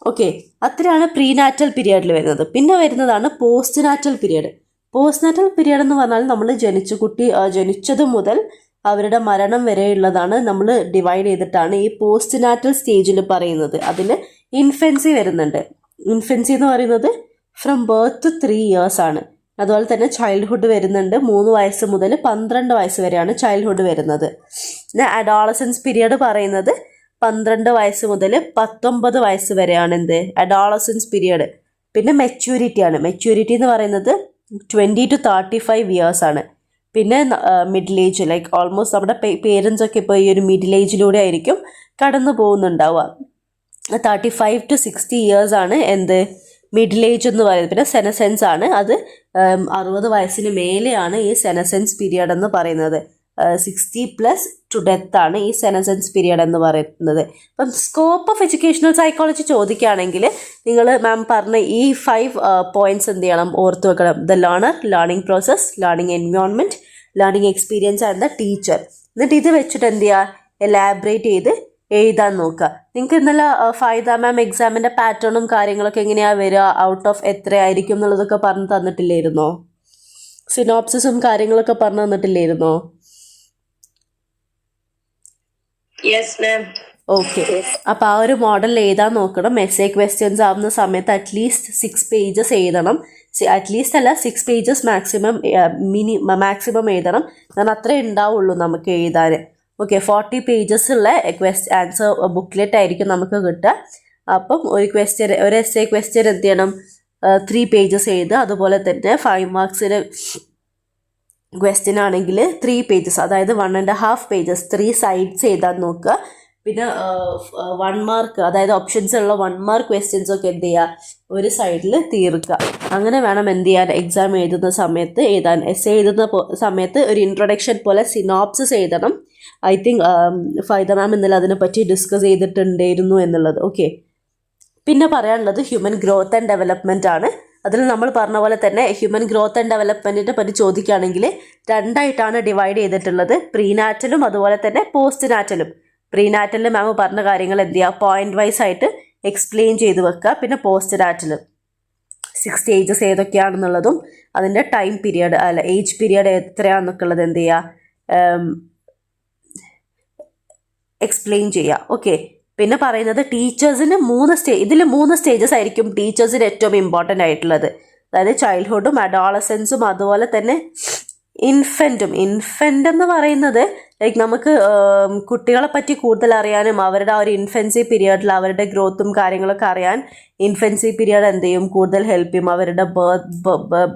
ഓക്കെ, അത്രയാണ് പ്രീനാറ്റൽ പീരീഡിൽ വരുന്നത്. പിന്നെ വരുന്നതാണ് post natal period. Post natal period എന്ന് പറഞ്ഞാൽ നമ്മൾ കുട്ടി ജനിച്ചത് മുതൽ അവരുടെ മരണം വരെയുള്ളതാണ് നമ്മൾ ഡിവൈഡ് ചെയ്തിട്ടാണ് ഈ പോസ്റ്റ് നാറ്റൽ സ്റ്റേജിൽ പറയുന്നത്. അതിൽ ഇൻഫൻസി വരുന്നുണ്ട്. ഇൻഫൻസി എന്ന് പറയുന്നത് ഫ്രം ബർത്ത് to 3 years ആണ്. അതുപോലെ തന്നെ ചൈൽഡ്ഹുഡ് വരുന്നുണ്ട്. 3 വയസ്സ് മുതൽ 12 വയസ്സ് വരെയാണ് ചൈൽഡ്ഹുഡ് വരുന്നത്. പിന്നെ അഡോളസൻസ് പീരീഡ് പറയുന്നത് 12 വയസ്സ് മുതൽ 19 വയസ്സ് വരെയാണ് അഡോളസൻസ് പീരീഡ്. പിന്നെ മെച്യൂരിറ്റി ആണ്. മെച്യൂരിറ്റി എന്ന് പറയുന്നത് 20 to 35 years ആണ്. പിന്നെ മിഡിൽ ഏജ്, ലൈക്ക് ഓൾമോസ്റ്റ് നമ്മുടെ പേരൻസ് ഒക്കെ ഇപ്പോൾ ഈ ഒരു മിഡിൽ ഏജിലൂടെ ആയിരിക്കും കടന്നു പോകുന്നുണ്ടാവുക. 35 to 60 years ആണ് മിഡിൽ ഏജ് എന്ന് പറയുന്നത്. പിന്നെ സെനസെൻസ് ആണ്, അത് 60 വയസ്സിന് മേലെയാണ് ഈ സെനസെൻസ് പീരിയഡ് എന്ന് പറയുന്നത്. 60+ ടു ഡെത്ത് ആണ് ഈ സെനസെൻസ് പീരിയഡ് എന്ന് പറയുന്നത്. അപ്പം സ്കോപ്പ് ഓഫ് എഡ്യൂക്കേഷണൽ സൈക്കോളജി ചോദിക്കുകയാണെങ്കിൽ നിങ്ങൾ മാം പറഞ്ഞ ഈ 5 പോയിന്റ്സ് എന്ത് ചെയ്യണം, ഓർത്ത് വെക്കണം. The learner, learning process, learning environment, learning experience and the teacher. എന്നിട്ട് ഇത് വെച്ചിട്ട് എന്ത് ചെയ്യുക, എലാബറേറ്റ് ചെയ്ത് എഴുതാൻ നോക്കുക. നിങ്ങൾക്ക് ഇന്നലെ ഫൈദ മാം എക്സാമിൻ്റെ പാറ്റേണും കാര്യങ്ങളൊക്കെ എങ്ങനെയാണ് വരിക, ഔട്ട് ഓഫ് എത്രയായിരിക്കും എന്നുള്ളതൊക്കെ പറഞ്ഞു തന്നിട്ടില്ലായിരുന്നോ? സിനോപ്സിസും കാര്യങ്ങളൊക്കെ പറഞ്ഞു തന്നിട്ടില്ലായിരുന്നോ? ഓക്കെ. അപ്പോൾ ആ ഒരു മോഡൽ എഴുതാൻ നോക്കണം. എസ്സേ ക്വസ്റ്റ്യൻസ് ആവുന്ന സമയത്ത് അറ്റ്ലീസ്റ്റ് 6 പേജസ് എഴുതണം. അറ്റ്ലീസ്റ്റ് അല്ല, 6 പേജസ് മാക്സിമം മാക്സിമം എഴുതണം. കാരണം അത്രേ ഉണ്ടാവുള്ളൂ നമുക്ക് എഴുതാൻ. ഓക്കെ, 40 പേജസ് ഉള്ള ആൻസർ ബുക്ക്ലെറ്റ് ആയിരിക്കും നമുക്ക് കിട്ടുക. അപ്പം ഒരു എസ്സേ ക്വസ്റ്റ്യൻ എന്ത് ചെയ്യണം, 3 പേജസ് എഴുതുക. അതുപോലെ തന്നെ 5 മാർക്സിന് ക്വസ്റ്റ്യൻ ആണെങ്കിൽ 3 പേജസ്, അതായത് 1.5 പേജസ് 3 സൈഡ്സ് എഴുതാൻ നോക്കുക. പിന്നെ 1 മാർക്ക്, അതായത് ഓപ്ഷൻസ് ഉള്ള 1 മാർക്ക് ക്വസ്റ്റ്യൻസ് ഒക്കെ എന്ത് ചെയ്യുക, ഒരു സൈഡിൽ തീർക്കുക. അങ്ങനെ വേണം എന്ത് ചെയ്യാൻ, എക്സാം എഴുതുന്ന സമയത്ത് എഴുതാൻ. എസ്സേ എഴുതുന്ന സമയത്ത് ഒരു ഇൻട്രൊഡക്ഷൻ പോലെ സിനോപ്സിസ് എഴുതണം. ഐ തിങ്ക് ഫൈദ മാം ഇന്നലെ അതിനെപ്പറ്റി ഡിസ്കസ് ചെയ്തിട്ടുണ്ടായിരുന്നു എന്നുള്ളത്. ഓക്കെ. പിന്നെ പറയാനുള്ളത് ഹ്യൂമൻ ഗ്രോത്ത് ആൻഡ് ഡെവലപ്മെൻറ്റ് ആണ്. അതിൽ നമ്മൾ പറഞ്ഞ പോലെ തന്നെ ഹ്യൂമൻ ഗ്രോത്ത് ആൻഡ് ഡെവലപ്മെൻറ്റിനെ പറ്റി ചോദിക്കുകയാണെങ്കിൽ 2ആയിട്ടാണ് ഡിവൈഡ് ചെയ്തിട്ടുള്ളത്. പ്രീനാറ്റലും അതുപോലെ തന്നെ പോസ്റ്റ് നാറ്റലും. പ്രീനാറ്റലിൽ മാം പറഞ്ഞ കാര്യങ്ങൾ എന്ത് ചെയ്യുക, പോയിന്റ് വൈസ് ആയിട്ട് എക്സ്പ്ലെയിൻ ചെയ്ത് വെക്കുക. പിന്നെ പോസ്റ്റ് നാറ്റലും 6 സ്റ്റേജസ് ഏതൊക്കെയാണെന്നുള്ളതും അതിൻ്റെ ടൈം പീരിയഡ് ഏജ് പീരിയഡ് എത്രയാണെന്നൊക്കെ ഉള്ളത് എന്ത് ചെയ്യുക, എക്സ്പ്ലെയിൻ ചെയ്യുക. ഓക്കെ. പിന്നെ പറയുന്നത് ടീച്ചേഴ്സിന് 3 സ്റ്റേജസ് ആയിരിക്കും ടീച്ചേഴ്സിന് ഏറ്റവും ഇമ്പോർട്ടൻ്റ് ആയിട്ടുള്ളത്. അതായത് ചൈൽഡ്ഹുഡും അഡോളസൻസും അതുപോലെ തന്നെ ഇൻഫൻറ്റും. ഇൻഫൻ്റ് എന്ന് പറയുന്നത് ലൈക്ക് നമുക്ക് കുട്ടികളെ പറ്റി കൂടുതൽ അറിയാനും അവരുടെ ആ ഒരു ഇൻഫൻസി പീരിയഡിൽ അവരുടെ ഗ്രോത്തും കാര്യങ്ങളൊക്കെ അറിയാൻ ഇൻഫൻസി പീരിയഡ് എന്ത് ചെയ്യും, കൂടുതൽ ഹെൽപ്പ് ചെയ്യും. അവരുടെ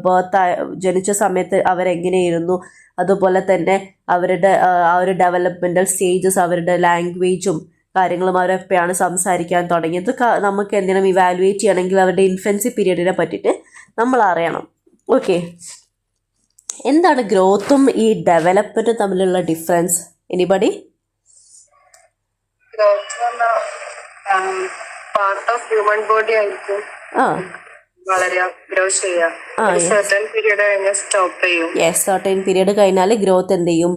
ബർത്ത് ജനിച്ച സമയത്ത് അവരെങ്ങനെയായിരുന്നു, അതുപോലെ തന്നെ അവരുടെ ആ ഒരു ഡെവലപ്മെൻ്റൽ സ്റ്റേജസ്, അവരുടെ ലാംഗ്വേജും കാര്യങ്ങളും അവരെപ്പോഴാണ് സംസാരിക്കാൻ തുടങ്ങിയത് നമുക്ക് എന്തെങ്കിലും ഇവാലുവേറ്റ് ചെയ്യണമെങ്കിൽ അവരുടെ ഇൻഫൻസി പീരിയഡിനെ പറ്റിയിട്ട് നമ്മൾ അറിയണം. ഓക്കെ. എന്താണ് ഗ്രോത്തും ഈ ഡെവലപ്മെൻറ്റും തമ്മിലുള്ള difference? Anybody? Part of human body ആയിരിക്കും സർട്ടൻ പീരിയഡ് കഴിഞ്ഞാൽ സ്റ്റോപ്പ് ചെയ്യും. യെസ്, സർട്ടൻ പീരിയഡ് കഴിഞ്ഞാൽ ഗ്രോത്ത് എന്ത് ചെയ്യും,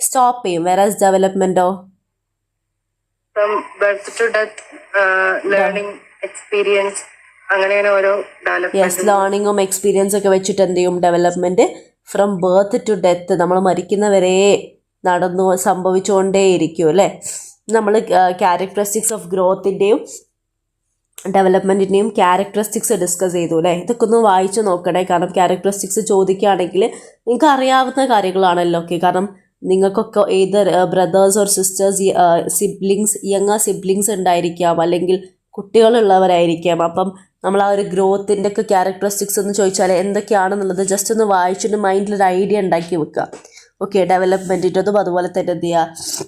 സ്റ്റോപ്പ് ചെയ്യും. വേറെ ഡെവലപ്മെന്റോ from birth to death, learning experience, അങ്ങനെ ഓരോ ഡെവലപ്മെന്റ്. യെസ്, ലേണിങ്ങും എക്സ്പീരിയൻസ് ഒക്കെ വെച്ചിട്ട് എന്ത് ചെയ്യും, development from birth to death, നമ്മൾ മരിക്കുന്നവരെ സംഭവിച്ചുകൊണ്ടേയിരിക്കും അല്ലേ. നമ്മൾ ക്യാരക്ടറിസ്റ്റിക്സ് ഓഫ് ഗ്രോത്തിൻ്റെയും ഡെവലപ്മെൻറ്റിൻ്റെയും ക്യാരക്ടറിസ്റ്റിക്സ് ഡിസ്കസ് ചെയ്തു അല്ലേ. ഇതൊക്കെ ഒന്ന് വായിച്ച് നോക്കണേ. കാരണം ക്യാരക്ടറിസ്റ്റിക്സ് ചോദിക്കുകയാണെങ്കിൽ നിങ്ങൾക്ക് അറിയാവുന്ന കാര്യങ്ങളാണല്ലോ. ഓക്കെ. കാരണം നിങ്ങൾക്കൊക്കെ either brothers or sisters, siblings, younger siblings ഉണ്ടായിരിക്കാം, അല്ലെങ്കിൽ കുട്ടികളുള്ളവരായിരിക്കാം. അപ്പം നമ്മൾ ആ ഒരു ഗ്രോത്തിൻ്റെ ഒക്കെ ക്യാരക്ടറിസ്റ്റിക്സ് എന്ന് ചോദിച്ചാൽ എന്തൊക്കെയാണെന്നുള്ളത് ജസ്റ്റ് ഒന്ന് വായിച്ചിട്ട് മൈൻഡിലൊരു ഐഡിയ ഉണ്ടാക്കി വെക്കുക. ഓക്കെ. ഡെവലപ്മെൻറ്റിൻ്റെതും അതുപോലെ തന്നെ എന്ത് ചെയ്യുക,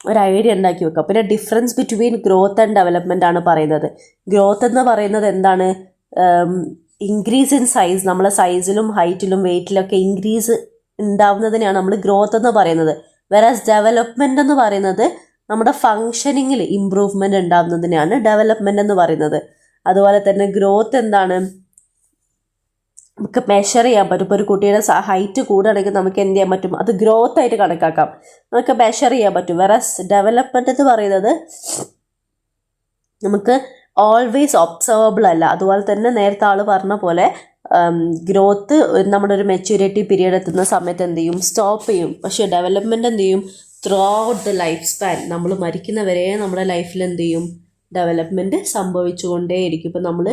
ഒരു ഐഡിയ ഉണ്ടാക്കി വെക്കുക. പിന്നെ difference between growth and development ആണ് പറയുന്നത്. ഗ്രോത്ത് എന്ന് പറയുന്നത് എന്താണ്, ഇൻക്രീസ് ഇൻ സൈസ്, നമ്മളെ സൈസിലും ഹൈറ്റിലും വെയ്റ്റിലൊക്കെ ഇൻക്രീസ് ഉണ്ടാവുന്നതിനെയാണ് നമ്മൾ ഗ്രോത്ത് എന്ന് പറയുന്നത്. വെറാസ് ഡെവലപ്മെൻ്റ് എന്ന് പറയുന്നത് നമ്മുടെ ഫങ്ഷനിങ്ങിൽ ഇമ്പ്രൂവ്മെൻ്റ് ഉണ്ടാവുന്നതിനെയാണ് ഡെവലപ്മെൻ്റ് എന്ന് പറയുന്നത്. അതുപോലെ തന്നെ ഗ്രോത്ത് എന്താണ്, നമുക്ക് മെഷർ ചെയ്യാൻ പറ്റും. ഇപ്പോൾ ഒരു കുട്ടിയുടെ ഹൈറ്റ് കൂടുകയാണെങ്കിൽ നമുക്ക് എന്ത് ചെയ്യാൻ പറ്റും, അത് ഗ്രോത്ത് ആയിട്ട് കണക്കാക്കാം, നമുക്ക് മെഷർ ചെയ്യാൻ പറ്റും. വെറാസ് ഡെവലപ്മെൻ്റ് എന്ന് പറയുന്നത് നമുക്ക് ഓൾവേസ് ഒബ്സർവബിൾ അല്ല. അതുപോലെ തന്നെ നേരത്തെ ആൾ പറഞ്ഞ പോലെ ഗ്രോത്ത് നമ്മുടെ ഒരു മെച്യൂരിറ്റി പീരീഡ് എത്തുന്ന സമയത്ത് എന്ത് ചെയ്യും, സ്റ്റോപ്പ് ചെയ്യും. പക്ഷേ ഡെവലപ്മെൻറ്റ് എന്ത് ചെയ്യും, through out the life span, നമ്മൾ മരിക്കുന്നവരെ നമ്മുടെ ലൈഫിൽ എന്ത് ചെയ്യും, ഡെവലപ്മെൻറ്റ് സംഭവിച്ചുകൊണ്ടേയിരിക്കും. ഇപ്പം നമ്മൾ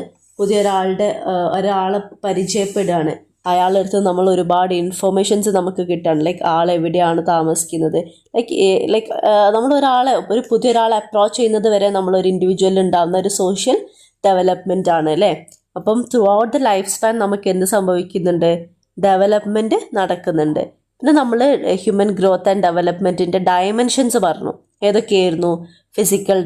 ഒരാളെ പരിചയപ്പെടുകയാണ്, അയാളുടെ അടുത്ത് നമ്മൾ ഒരുപാട് ഇൻഫോർമേഷൻസ് നമുക്ക് കിട്ടുകയാണ്. ലൈക്ക് ആളെവിടെയാണ് താമസിക്കുന്നത്, നമ്മൾ ഒരു പുതിയൊരാളെ അപ്രോച്ച് ചെയ്യുന്നത് വരെ നമ്മളൊരു ഇൻഡിവിജ്വലിൽ ഉണ്ടാകുന്ന ഒരു സോഷ്യൽ ഡെവലപ്മെൻ്റ് ആണ് അല്ലേ. അപ്പം through out the life span നമുക്ക് എന്ത് സംഭവിക്കുന്നുണ്ട്, ഡെവലപ്മെൻറ്റ് നടക്കുന്നുണ്ട്. പിന്നെ നമ്മൾ ഹ്യൂമൻ ഗ്രോത്ത് ആൻഡ് ഡെവലപ്മെൻറ്റിൻ്റെ ഡയമെൻഷൻസ് പറഞ്ഞു. ഏതൊക്കെയായിരുന്നു? ഫിസിക്കൽ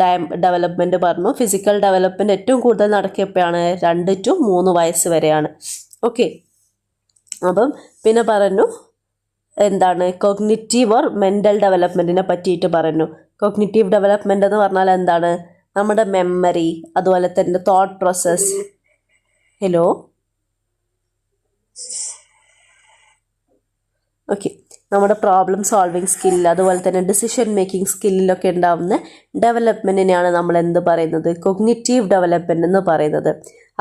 ഡെവലപ്മെൻറ്റ് പറഞ്ഞു. ഫിസിക്കൽ ഡെവലപ്മെൻറ്റ് ഏറ്റവും കൂടുതൽ നടക്കിയപ്പോഴാണ് 2 to 3 വയസ്സ് വരെയാണ്. ഓക്കെ, അപ്പം പിന്നെ പറഞ്ഞു എന്താണ് കോഗ്നിറ്റീവ് ഓർ മെൻ്റൽ ഡെവലപ്മെൻറ്റിനെ പറ്റിയിട്ട് പറഞ്ഞു. കോഗ്നിറ്റീവ് ഡെവലപ്മെൻ്റ് എന്ന് പറഞ്ഞാൽ എന്താണ്? നമ്മുടെ മെമ്മറി, അതുപോലെ തന്നെ തോട്ട് പ്രോസസ്. ഹലോ, ഓക്കെ, നമ്മുടെ പ്രോബ്ലം സോൾവിങ് സ്കിൽ, അതുപോലെ തന്നെ ഡിസിഷൻ മേക്കിംഗ് സ്കില്ലിലൊക്കെ ഉണ്ടാവുന്ന ഡെവലപ്മെൻറ്റിനെയാണ് നമ്മൾ എന്ത് പറയുന്നത്? കോഗ്നിറ്റീവ് ഡെവലപ്മെൻറ്റ് എന്ന് പറയുന്നത്.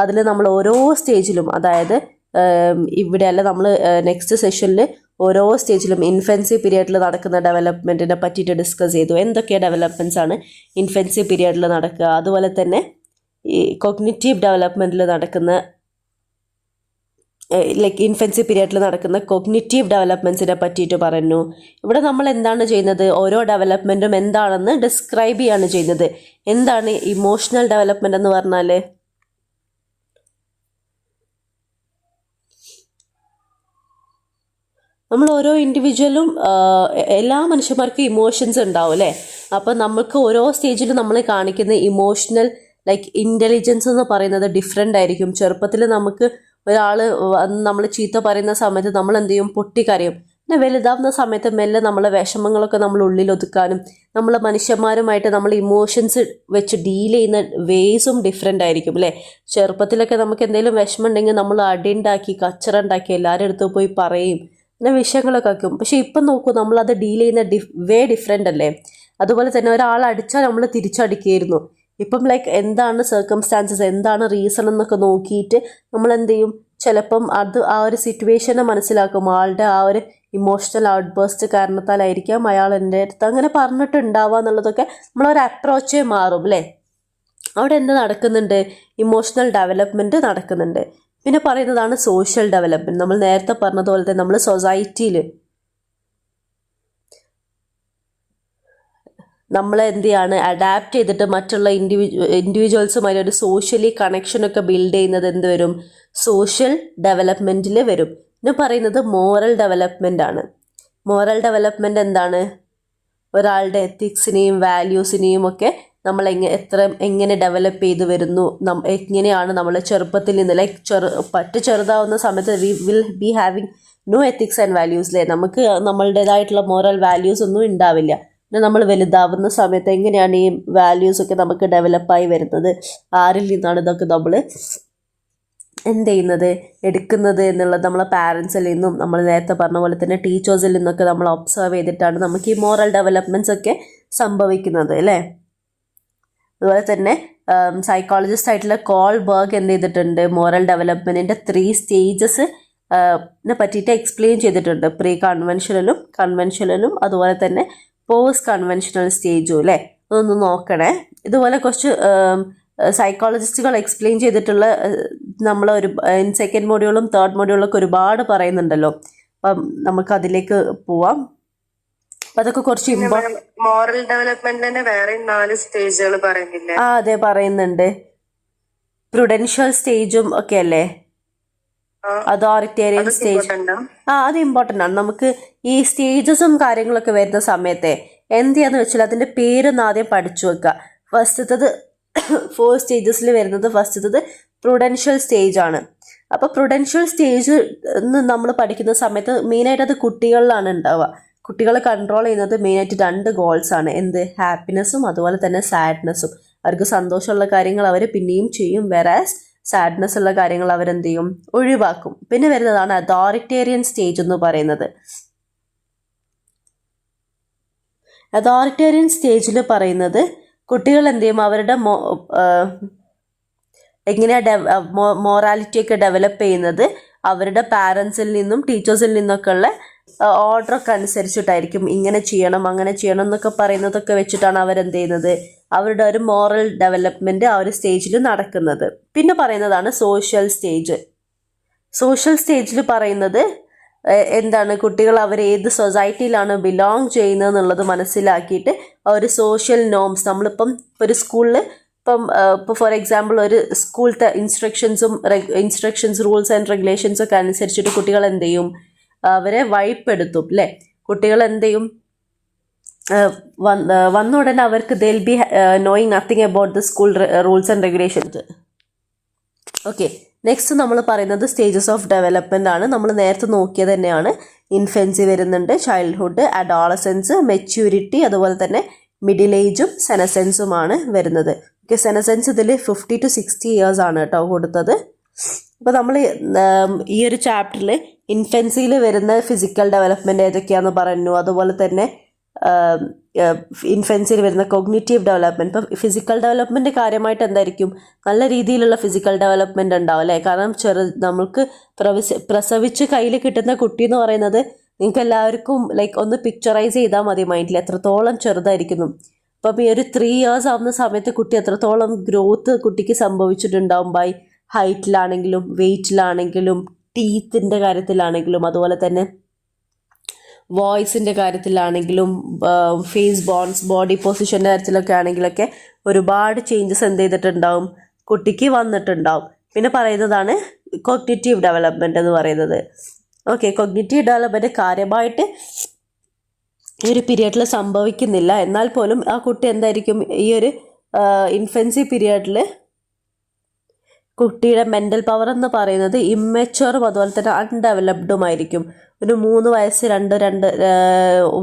അതിൽ നമ്മൾ ഓരോ സ്റ്റേജിലും, അതായത് ഇവിടെയല്ല, നമ്മൾ നെക്സ്റ്റ് സെഷനിൽ ഓരോ സ്റ്റേജിലും ഇൻഫൻസി പീരിയഡിൽ നടക്കുന്ന ഡെവലപ്മെൻറ്റിനെ പറ്റിയിട്ട് ഡിസ്കസ് ചെയ്തു. എന്തൊക്കെ ഡെവലപ്മെൻറ്റ്സ് ആണ് ഇൻഫൻസി പീരിയഡിൽ നടക്കുക, അതുപോലെ തന്നെ ഈ കോഗ്നിറ്റീവ് ഡെവലപ്മെൻറ്റിൽ നടക്കുന്ന ഇൻഫൻസി പീരിയഡിൽ നടക്കുന്ന കോഗ്നിറ്റീവ് ഡെവലപ്മെൻറ്റ്സിനെ പറ്റിയിട്ട് പറഞ്ഞു. ഇവിടെ നമ്മൾ എന്താണ് ചെയ്യുന്നത്? ഓരോ ഡെവലപ്മെൻറ്റും എന്താണെന്ന് ഡിസ്ക്രൈബ് ചെയ്യാണ് ചെയ്യുന്നത്. എന്താണ് ഇമോഷണൽ ഡെവലപ്മെൻറ്റ് എന്ന് പറഞ്ഞാൽ? നമ്മൾ ഓരോ ഇൻഡിവിജ്വലും, എല്ലാ മനുഷ്യന്മാർക്കും ഇമോഷൻസ് ഉണ്ടാവും അല്ലേ? അപ്പം നമുക്ക് ഓരോ സ്റ്റേജിലും നമ്മൾ കാണിക്കുന്ന ഇമോഷണൽ ഇൻ്റലിജൻസ് എന്ന് പറയുന്നത് ഡിഫറെൻ്റ് ആയിരിക്കും. ചെറുപ്പത്തിൽ നമുക്ക് ഒരാൾ നമ്മൾ ചീത്ത പറയുന്ന സമയത്ത് നമ്മൾ എന്ത് ചെയ്യും? പൊട്ടിക്കരയും. പിന്നെ വലുതാവുന്ന സമയത്ത് മെല്ലെ നമ്മളെ വിഷമങ്ങളൊക്കെ നമ്മൾ ഉള്ളിൽ ഒതുക്കാനും, നമ്മൾ മനുഷ്യന്മാരുമായിട്ട് നമ്മൾ ഇമോഷൻസ് വെച്ച് ഡീൽ ചെയ്യുന്ന വേസും ഡിഫറെൻ്റ് ആയിരിക്കും അല്ലേ? ചെറുപ്പത്തിലൊക്കെ നമുക്ക് എന്തെങ്കിലും വിഷമം ഉണ്ടെങ്കിൽ നമ്മൾ അടിയുണ്ടാക്കി കച്ചറ ഉണ്ടാക്കി എല്ലാവരുടെ അടുത്ത് പോയി പറയും, അങ്ങനെ വിഷയങ്ങളൊക്കെ ആക്കും. പക്ഷെ ഇപ്പം നോക്കൂ, നമ്മളത് ഡീൽ ചെയ്യുന്ന വേ ഡിഫറെൻ്റ് അല്ലേ? അതുപോലെ തന്നെ ഒരാൾ അടിച്ചാൽ നമ്മൾ തിരിച്ചടിക്കുകയായിരുന്നു. ഇപ്പം എന്താണ് സർക്കംസ്റ്റാൻസസ്, എന്താണ് റീസൺ എന്നൊക്കെ നോക്കിയിട്ട് നമ്മൾ എന്ത് ചെയ്യും? ചിലപ്പം ആ ഒരു സിറ്റുവേഷനെ മനസ്സിലാക്കും. ആളുടെ ആ ഒരു ഇമോഷണൽ ഔട്ട് ബേസ്റ്റ് കാരണത്താലായിരിക്കാം അയാൾ എൻ്റെ അടുത്ത് അങ്ങനെ പറഞ്ഞിട്ടുണ്ടാവുക എന്നുള്ളതൊക്കെ നമ്മളൊരു അപ്രോച്ചേ മാറും അല്ലേ? അവിടെ എന്ത് നടക്കുന്നുണ്ട്? ഇമോഷണൽ ഡെവലപ്മെൻറ്റ് നടക്കുന്നുണ്ട്. പിന്നെ പറയുന്നതാണ് സോഷ്യൽ ഡെവലപ്മെൻറ്റ്. നമ്മൾ നേരത്തെ പറഞ്ഞതുപോലെ തന്നെ നമ്മൾ സൊസൈറ്റിയിൽ നമ്മൾ എന്ത് ചെയ്യാണ്? അഡാപ്റ്റ് ചെയ്തിട്ട് മറ്റുള്ള ഇൻഡിവിജ്വൽസുമായി ഒരു സോഷ്യലി കണക്ഷനൊക്കെ ബിൽഡ് ചെയ്യുന്നത് എന്ത് വരും? സോഷ്യൽ ഡെവലപ്മെൻറ്റിൽ വരും. പിന്നെ പറയുന്നത് മോറൽ ഡെവലപ്മെൻ്റ് ആണ്. മോറൽ ഡെവലപ്മെൻറ്റ് എന്താണ്? ഒരാളുടെ എത്തിക്സിനെയും വാല്യൂസിനെയും ഒക്കെ നമ്മൾ എങ്ങനെ ഡെവലപ്പ് ചെയ്ത് വരുന്നു, എങ്ങനെയാണ് നമ്മൾ ചെറുപ്പത്തിൽ നിന്ന് ചെറുതാവുന്ന സമയത്ത് we will be having no ethics and values അല്ലേ? നമുക്ക് നമ്മളുടേതായിട്ടുള്ള മോറൽ വാല്യൂസ് ഒന്നും ഉണ്ടാവില്ല. പിന്നെ നമ്മൾ വലുതാവുന്ന സമയത്ത് എങ്ങനെയാണ് ഈ വാല്യൂസൊക്കെ നമുക്ക് ഡെവലപ്പായി വരുന്നത്, ആരിൽ നിന്നാണ് ഇതൊക്കെ നമ്മൾ എന്ത് ചെയ്യുന്നത്, എടുക്കുന്നത് എന്നുള്ളത് നമ്മളെ പാരൻസിൽ നിന്നും നമ്മൾ നേരത്തെ പറഞ്ഞ പോലെ തന്നെ ടീച്ചേഴ്സിൽ നിന്നൊക്കെ നമ്മൾ ഒബ്സർവ് ചെയ്തിട്ടാണ് നമുക്ക് ഈ മോറൽ ഡെവലപ്മെൻറ്റ്സ് ഒക്കെ സംഭവിക്കുന്നത് അല്ലേ? അതുപോലെ തന്നെ സൈക്കോളജിസ്റ്റ് ആയിട്ടുള്ള കോൾബർഗ് എന്ത് ചെയ്തിട്ടുണ്ട്? മോറൽ ഡെവലപ്മെൻറ്റിൻ്റെ 3 സ്റ്റേജസ് പറ്റിയിട്ട് എക്സ്പ്ലെയിൻ ചെയ്തിട്ടുണ്ട്. പ്രീ കൺവെൻഷനലും, കൺവെൻഷനലും, അതുപോലെ തന്നെ പോസ്റ്റ് കൺവെൻഷണൽ സ്റ്റേജും അല്ലേ? അതൊന്ന് നോക്കണേ. ഇതുപോലെ കുറച്ച് സൈക്കോളജിസ്റ്റുകൾ എക്സ്പ്ലെയിൻ ചെയ്തിട്ടുള്ള നമ്മളൊരു സെക്കൻഡ് മൊഡ്യൂളും തേർഡ് മൊഡ്യൂളൊക്കെ ഒരുപാട് പറയുന്നുണ്ടല്ലോ. അപ്പം നമുക്കതിലേക്ക് പോവാം. അപ്പം അതൊക്കെ കുറച്ച് മോറൽ ഡെവലപ്മെന്റിന്റെ വേറെ 4 സ്റ്റേജുകൾ പറയുന്നില്ലേ? അതെ, പറയുന്നുണ്ട്. പ്രുഡൻഷ്യൽ സ്റ്റേജും ഒക്കെ അല്ലേ? Authoritarian stage. അത് ഇമ്പോർട്ടൻ്റ് ആണ്. നമുക്ക് ഈ സ്റ്റേജസും കാര്യങ്ങളൊക്കെ വരുന്ന സമയത്തെ എന്ത് ചെയ്യാന്ന് വെച്ചാൽ അതിൻ്റെ പേരൊന്ന് ആദ്യം പഠിച്ചു വെക്കുക. ഫസ്റ്റത്തത് 4 സ്റ്റേജസിൽ വരുന്നത് ഫസ്റ്റത്തത് പ്രുഡൻഷ്യൽ സ്റ്റേജ് ആണ്. അപ്പോൾ പ്രുഡൻഷ്യൽ സ്റ്റേജ് നമ്മൾ പഠിക്കുന്ന സമയത്ത് മെയിനായിട്ട് അത് കുട്ടികളിലാണ് ഉണ്ടാവുക. കുട്ടികളെ കൺട്രോൾ ചെയ്യുന്നത് മെയിനായിട്ട് 2 ഗോൾസാണ്. എന്ത്? ഹാപ്പിനെസ്സും അതുപോലെ തന്നെ സാഡ്നെസ്സും. അവർക്ക് സന്തോഷമുള്ള കാര്യങ്ങൾ അവർ പിന്നെയും ചെയ്യും, വെറാസ് സാഡ്നെസ് ഉള്ള കാര്യങ്ങൾ അവരെന്ത് ചെയ്യും? ഒഴിവാക്കും. പിന്നെ വരുന്നതാണ് അതോറിറ്റേറിയൻ സ്റ്റേജ് എന്ന് പറയുന്നത്. അതോറിറ്റേറിയൻ സ്റ്റേജിൽ പറയുന്നത് കുട്ടികൾ എന്ത് ചെയ്യും? അവരുടെ എങ്ങനെയാണ് മോറാലിറ്റിയൊക്കെ ഡെവലപ്പ് ചെയ്യുന്നത് അവരുടെ പാരൻസിൽ നിന്നും ടീച്ചേഴ്സിൽ നിന്നൊക്കെ ഉള്ള ഓർഡറൊക്കെ അനുസരിച്ചിട്ടായിരിക്കും. ഇങ്ങനെ ചെയ്യണം അങ്ങനെ ചെയ്യണം എന്നൊക്കെ പറയുന്നതൊക്കെ വെച്ചിട്ടാണ് അവരെന്ത് ചെയ്യുന്നത്? അവരുടെ ഒരു മോറൽ ഡെവലപ്മെൻറ്റ് ആ ഒരു സ്റ്റേജിൽ നടക്കുന്നത്. പിന്നെ പറയുന്നതാണ് സോഷ്യൽ സ്റ്റേജ്. സോഷ്യൽ സ്റ്റേജിൽ പറയുന്നത് എന്താണ്? കുട്ടികൾ അവർ ഏത് സൊസൈറ്റിയിലാണ് ബിലോങ് ചെയ്യുന്നത് എന്നുള്ളത് മനസ്സിലാക്കിയിട്ട് ഒരു സോഷ്യൽ നോംസ്, നമ്മളിപ്പം ഒരു സ്കൂളിൽ ഇപ്പോൾ ഫോർ എക്സാമ്പിൾ ഒരു സ്കൂളത്തെ ഇൻസ്ട്രക്ഷൻസ് റൂൾസ് ആൻഡ് റെഗുലേഷൻസ് ഒക്കെ അനുസരിച്ചിട്ട് കുട്ടികൾ എന്ത് ചെയ്യും? അവരെ വഴിപ്പെടുത്തും അല്ലേ? കുട്ടികൾ എന്ത് ചെയ്യും? വന്ന ഉടനെ അവർക്ക് they'll be knowing nothing about the school rules and regulations. Okay, next നമ്മൾ പറയുന്നത് സ്റ്റേജസ് ഓഫ് ഡെവലപ്മെൻ്റ് ആണ്. നമ്മൾ നേരത്തെ നോക്കിയത് തന്നെയാണ്. ഇൻഫൻസി വരുന്നുണ്ട്, ചൈൽഡ്ഹുഡ്, അഡോളസെൻസ്, മെച്യൂരിറ്റി, അതുപോലെ തന്നെ മിഡിൽ ഏജും സെനസെൻസുമാണ് വരുന്നത്. ഓക്കെ, സെനസെൻസ് ഇതിൽ 50 to 60 years ആണ് കേട്ടോ കൊടുത്തത്. അപ്പോൾ നമ്മൾ ഈ ഒരു ചാപ്റ്ററിൽ ഇൻഫൻസിയിൽ വരുന്ന ഫിസിക്കൽ ഡെവലപ്മെൻറ്റ് ഏതൊക്കെയാണെന്ന് പറഞ്ഞു. അതുപോലെ തന്നെ ഇൻഫൻസിയിൽ വരുന്ന കോഗ്നിറ്റീവ് ഡെവലപ്മെൻറ്റ്. ഇപ്പോൾ ഫിസിക്കൽ ഡെവലപ്മെൻറ്റ് കാര്യമായിട്ട് എന്തായിരിക്കും, നല്ല രീതിയിലുള്ള ഫിസിക്കൽ ഡെവലപ്മെൻറ്റ് ഉണ്ടാവും അല്ലേ. കാരണം നമ്മൾക്ക് പ്രസവിച്ച് കയ്യിൽ കിട്ടുന്ന കുട്ടി എന്ന് പറയുന്നത് നിങ്ങൾക്ക് എല്ലാവർക്കും ലൈക്ക് ഒന്ന് പിക്ചറൈസ് ചെയ്താൽ മതി മൈൻഡിൽ, എത്രത്തോളം ചെറുതായിരിക്കുന്നു. അപ്പം ഈ ഒരു 3 years ആവുന്ന സമയത്ത് കുട്ടി എത്രത്തോളം ഗ്രോത്ത് കുട്ടിക്ക് സംഭവിച്ചിട്ടുണ്ടാവും, ബൈ ഹൈറ്റിലാണെങ്കിലും വെയ്റ്റിലാണെങ്കിലും ടീത്തിൻ്റെ കാര്യത്തിലാണെങ്കിലും അതുപോലെ തന്നെ വോയിസിൻ്റെ കാര്യത്തിലാണെങ്കിലും ഫേസ് ബോൺസ് ബോഡി പൊസിഷൻ്റെ കാര്യത്തിലൊക്കെ ആണെങ്കിലൊക്കെ ഒരുപാട് ചേഞ്ചസ് എന്ത് ചെയ്തിട്ടുണ്ടാവും, കുട്ടിക്ക് വന്നിട്ടുണ്ടാവും. പിന്നെ പറയുന്നതാണ് കോഗ്നിറ്റീവ് ഡെവലപ്മെൻറ്റ് എന്ന് പറയുന്നത്. ഓക്കെ, കോഗ്നിറ്റീവ് ഡെവലപ്മെൻറ്റ് കാര്യമായിട്ട് ഈ ഒരു പീരിയഡിൽ സംഭവിക്കുന്നില്ല. എന്നാൽ പോലും ആ കുട്ടി എന്തായിരിക്കും ഈ ഒരു ഇൻഫൻസി പീരിയഡിൽ കുട്ടിയുടെ മെൻ്റൽ പവർ എന്ന് പറയുന്നത് ഇമ്മെച്ചുവറും അതുപോലെ തന്നെ അൺഡെവലപ്ഡുമായിരിക്കും. ഒരു 3 വയസ്സ്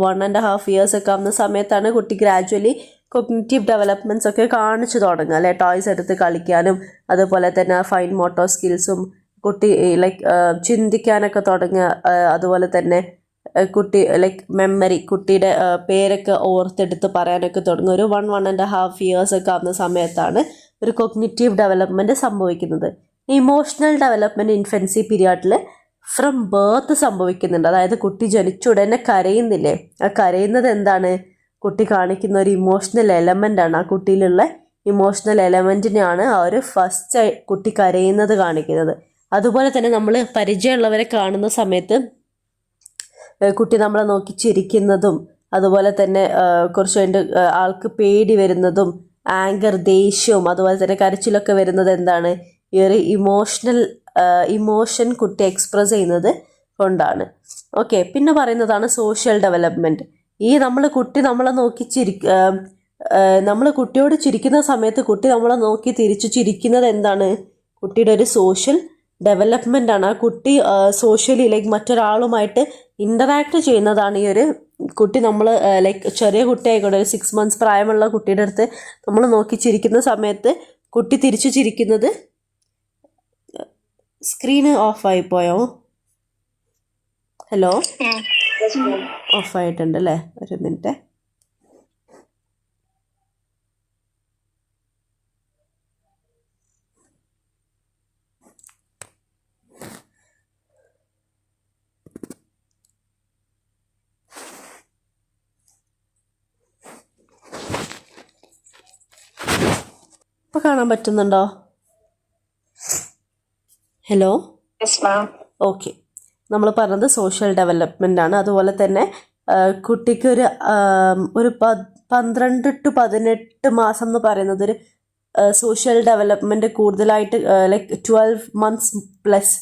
1.5 years ഒക്കെ ആവുന്ന സമയത്താണ് കുട്ടി ഗ്രാജുവലി കൊഗ്നിറ്റീവ് ഡെവലപ്മെൻറ്റ്സ് ഒക്കെ കാണിച്ചു തുടങ്ങുക അല്ലേ. ടോയ്സ് എടുത്ത് കളിക്കാനും അതുപോലെ തന്നെ ഫൈൻ മോട്ടോർ സ്കിൽസും കുട്ടി ലൈക്ക് ചിന്തിക്കാനൊക്കെ തുടങ്ങുക. അതുപോലെ തന്നെ കുട്ടി ലൈക്ക് മെമ്മറി, കുട്ടിയുടെ പേരൊക്കെ ഓർത്തെടുത്ത് പറയാനൊക്കെ തുടങ്ങും. ഒരു 1.5 years ഒക്കെ ആവുന്ന സമയത്താണ് ഒരു കൊഗ്നിറ്റീവ് ഡെവലപ്മെൻറ്റ് സംഭവിക്കുന്നത്. ഇമോഷണൽ ഡെവലപ്മെൻറ്റ് ഇൻഫൻസി പീരിയഡിൽ ഫ്രം ബേർത്ത് സംഭവിക്കുന്നുണ്ട്. അതായത് കുട്ടി ജനിച്ച ഉടനെ കരയുന്നില്ലേ, ആ കരയുന്നത് എന്താണ്, കുട്ടി കാണിക്കുന്ന ഒരു ഇമോഷണൽ എലമെൻ്റാണ്. ആ കുട്ടിയിലുള്ള ഇമോഷണൽ എലമെൻറ്റിനെയാണ് ആ ഒരു ഫസ്റ്റ് കുട്ടി കരയുന്നത് കാണിക്കുന്നത്. അതുപോലെ തന്നെ നമ്മൾ പരിചയമുള്ളവരെ കാണുന്ന സമയത്ത് കുട്ടി നമ്മളെ നോക്കി ചിരിക്കുന്നതും അതുപോലെ തന്നെ കുറച്ച് കഴിഞ്ഞ് ആൾക്ക് പേടി വരുന്നതും ആങ്കർ, ദേഷ്യവും അതുപോലെ തന്നെ കരച്ചിലൊക്കെ വരുന്നത് എന്താണ്, ഈ ഒരു ഇമോഷൻ കുട്ടി എക്സ്പ്രസ് ചെയ്യുന്നത് കൊണ്ടാണ്. ഓക്കെ, പിന്നെ പറയുന്നതാണ് സോഷ്യൽ ഡെവലപ്മെൻറ്റ്. ഈ കുട്ടി നമ്മളെ നോക്കി നമ്മൾ കുട്ടിയോട് ചിരിക്കുന്ന സമയത്ത് കുട്ടി നമ്മളെ നോക്കി തിരിച്ചു ചിരിക്കുന്നത് എന്താണ്, കുട്ടിയുടെ ഒരു സോഷ്യൽ ഡെവലപ്മെൻ്റ് ആണ്. ആ കുട്ടി സോഷ്യലി ലൈക്ക് മറ്റൊരാളുമായിട്ട് ഇൻ്ററാക്ട് ചെയ്യുന്നതാണ് ഈ ഒരു കുട്ടി. നമ്മൾ ലൈക്ക് ചെറിയ കുട്ടിയായിക്കോട്ടെ, ഒരു 6 months പ്രായമുള്ള കുട്ടിയുടെ അടുത്ത് നമ്മൾ നോക്കി ചിരിക്കുന്ന സമയത്ത് കുട്ടി തിരിച്ചു ചിരിക്കുന്നത്. സ്ക്രീന് ഓഫായി പോയോ? ഹലോ, ഓഫായിട്ടുണ്ട് അല്ലേ, ഒരു മിനിറ്റ്. ഇപ്പോൾ കാണാൻ പറ്റുന്നുണ്ടോ? Hello, okay. നമ്മൾ പറഞ്ഞത് സോഷ്യൽ ഡെവലപ്മെൻ്റ് ആണ്. അതുപോലെ തന്നെ കുട്ടിക്ക് ഒരു 12 to 18 മാസം എന്ന് പറയുന്നത് ഒരു സോഷ്യൽ ഡെവലപ്മെൻറ്റ് കൂടുതലായിട്ട് ലൈക്ക് 12 months പ്ലസ്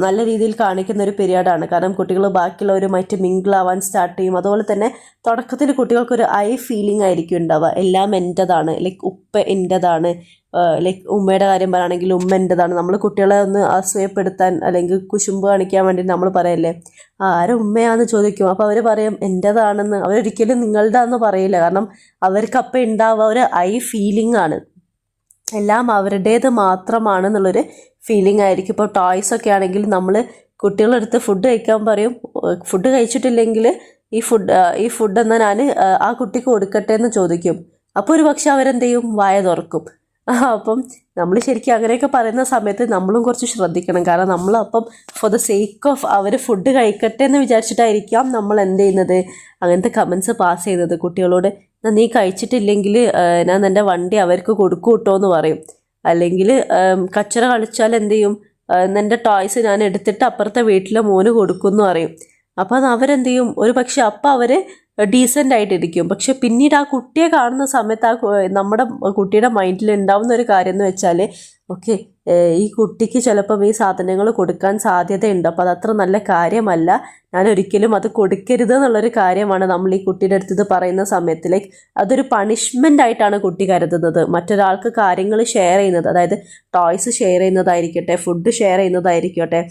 നല്ല രീതിയിൽ കാണിക്കുന്ന ഒരു പീരിയഡാണ്. കാരണം കുട്ടികൾ ബാക്കിയുള്ളവരുമായിട്ട് മിങ്കിൾ ആവാൻ സ്റ്റാർട്ട് ചെയ്യും. അതുപോലെ തന്നെ തുടക്കത്തിൽ കുട്ടികൾക്കൊരു ഫീലിംഗ് ആയിരിക്കും ഉണ്ടാവുക, എല്ലാം എൻ്റെതാണ്, ലൈക്ക് ഉപ്പ എൻ്റെതാണ്, ലൈക്ക് ഉമ്മയുടെ കാര്യം പറയുകയാണെങ്കിൽ ഉമ്മ എൻ്റെതാണ്. നമ്മൾ കുട്ടികളെ ഒന്ന് അസൂയപ്പെടുത്താൻ അല്ലെങ്കിൽ കുശുമ്പ് കാണിക്കാൻ വേണ്ടി നമ്മൾ പറയല്ലേ ആരും ഉമ്മയാണെന്ന് ചോദിക്കും. അപ്പോൾ അവർ പറയും എൻ്റെതാണെന്ന്. അവരൊരിക്കലും നിങ്ങളുടെയാണെന്ന് പറയില്ല. കാരണം അവർക്ക് അപ്പം ഉണ്ടാവുക ഒരു ഫീലിംഗ് ആണ്, എല്ലാം അവരുടേത് മാത്രമാണെന്നുള്ളൊരു ഫീലിംഗ് ആയിരിക്കും. ഇപ്പോൾ ടോയ്സൊക്കെ ആണെങ്കിൽ നമ്മൾ കുട്ടികളെടുത്ത് ഫുഡ് കഴിക്കാൻ പറയും, ഫുഡ് കഴിച്ചിട്ടില്ലെങ്കിൽ ഈ ഫുഡ് എന്നാൽ ഞാൻ ആ കുട്ടിക്ക് കൊടുക്കട്ടെ എന്ന് ചോദിക്കും. അപ്പോൾ ഒരു പക്ഷെ അവരെന്ത് ചെയ്യും, വായ തുറക്കും. അപ്പം നമ്മൾ ശരിക്കും അങ്ങനെയൊക്കെ പറയുന്ന സമയത്ത് നമ്മളും കുറച്ച് ശ്രദ്ധിക്കണം. കാരണം നമ്മളപ്പം ഫോർ ദ സേക്ക് ഓഫ് അവർ ഫുഡ് കഴിക്കട്ടെ എന്ന് വിചാരിച്ചിട്ടായിരിക്കാം നമ്മൾ എന്ത് ചെയ്യുന്നത്, അങ്ങനത്തെ കമൻസ് പാസ് ചെയ്യുന്നത് കുട്ടികളോട്. നീ കഴിച്ചിട്ടില്ലെങ്കിൽ ഞാൻ എൻ്റെ വണ്ടി അവർക്ക് കൊടുക്കും കേട്ടോ എന്ന് പറയും. അല്ലെങ്കിൽ കച്ചറ കളിച്ചാൽ എന്ത് ചെയ്യും, എൻ്റെ ടോയ്സ് ഞാൻ എടുത്തിട്ട് അപ്പുറത്തെ വീട്ടിലെ മോന് കൊടുക്കും എന്ന് പറയും. അപ്പം അവരെന്ത് ചെയ്യും, ഒരു പക്ഷെ അപ്പം അവർ ഡീസൻ്റ് ആയിട്ടിരിക്കും. പക്ഷെ പിന്നീട് ആ കുട്ടിയെ കാണുന്ന സമയത്ത് നമ്മുടെ കുട്ടിയുടെ മൈൻഡിൽ ഉണ്ടാവുന്ന ഒരു കാര്യം എന്ന് വെച്ചാൽ ഓക്കെ. ഈ കുട്ടിക്ക് ചിലപ്പം ഈ സാധനങ്ങൾ കൊടുക്കാൻ സാധ്യതയുണ്ട്. അപ്പോൾ അതത്ര നല്ല കാര്യമല്ല. ഞാൻ ഒരിക്കലും അത് കൊടുക്കരുത് എന്നുള്ളൊരു കാര്യമാണ് നമ്മൾ ഈ കുട്ടിയുടെ അടുത്ത് ഇത് പറയുന്ന സമയത്ത്. ലൈക്ക് അതൊരു പണിഷ്മെൻ്റ് ആയിട്ടാണ് കുട്ടി കരുതുന്നത്. മറ്റൊരാൾക്ക് കാര്യങ്ങൾ ഷെയർ ചെയ്യുന്നത്, അതായത് ടോയ്സ് ഷെയർ ചെയ്യുന്നതായിരിക്കട്ടെ, ഫുഡ് ഷെയർ ചെയ്യുന്നതായിരിക്കട്ടെ,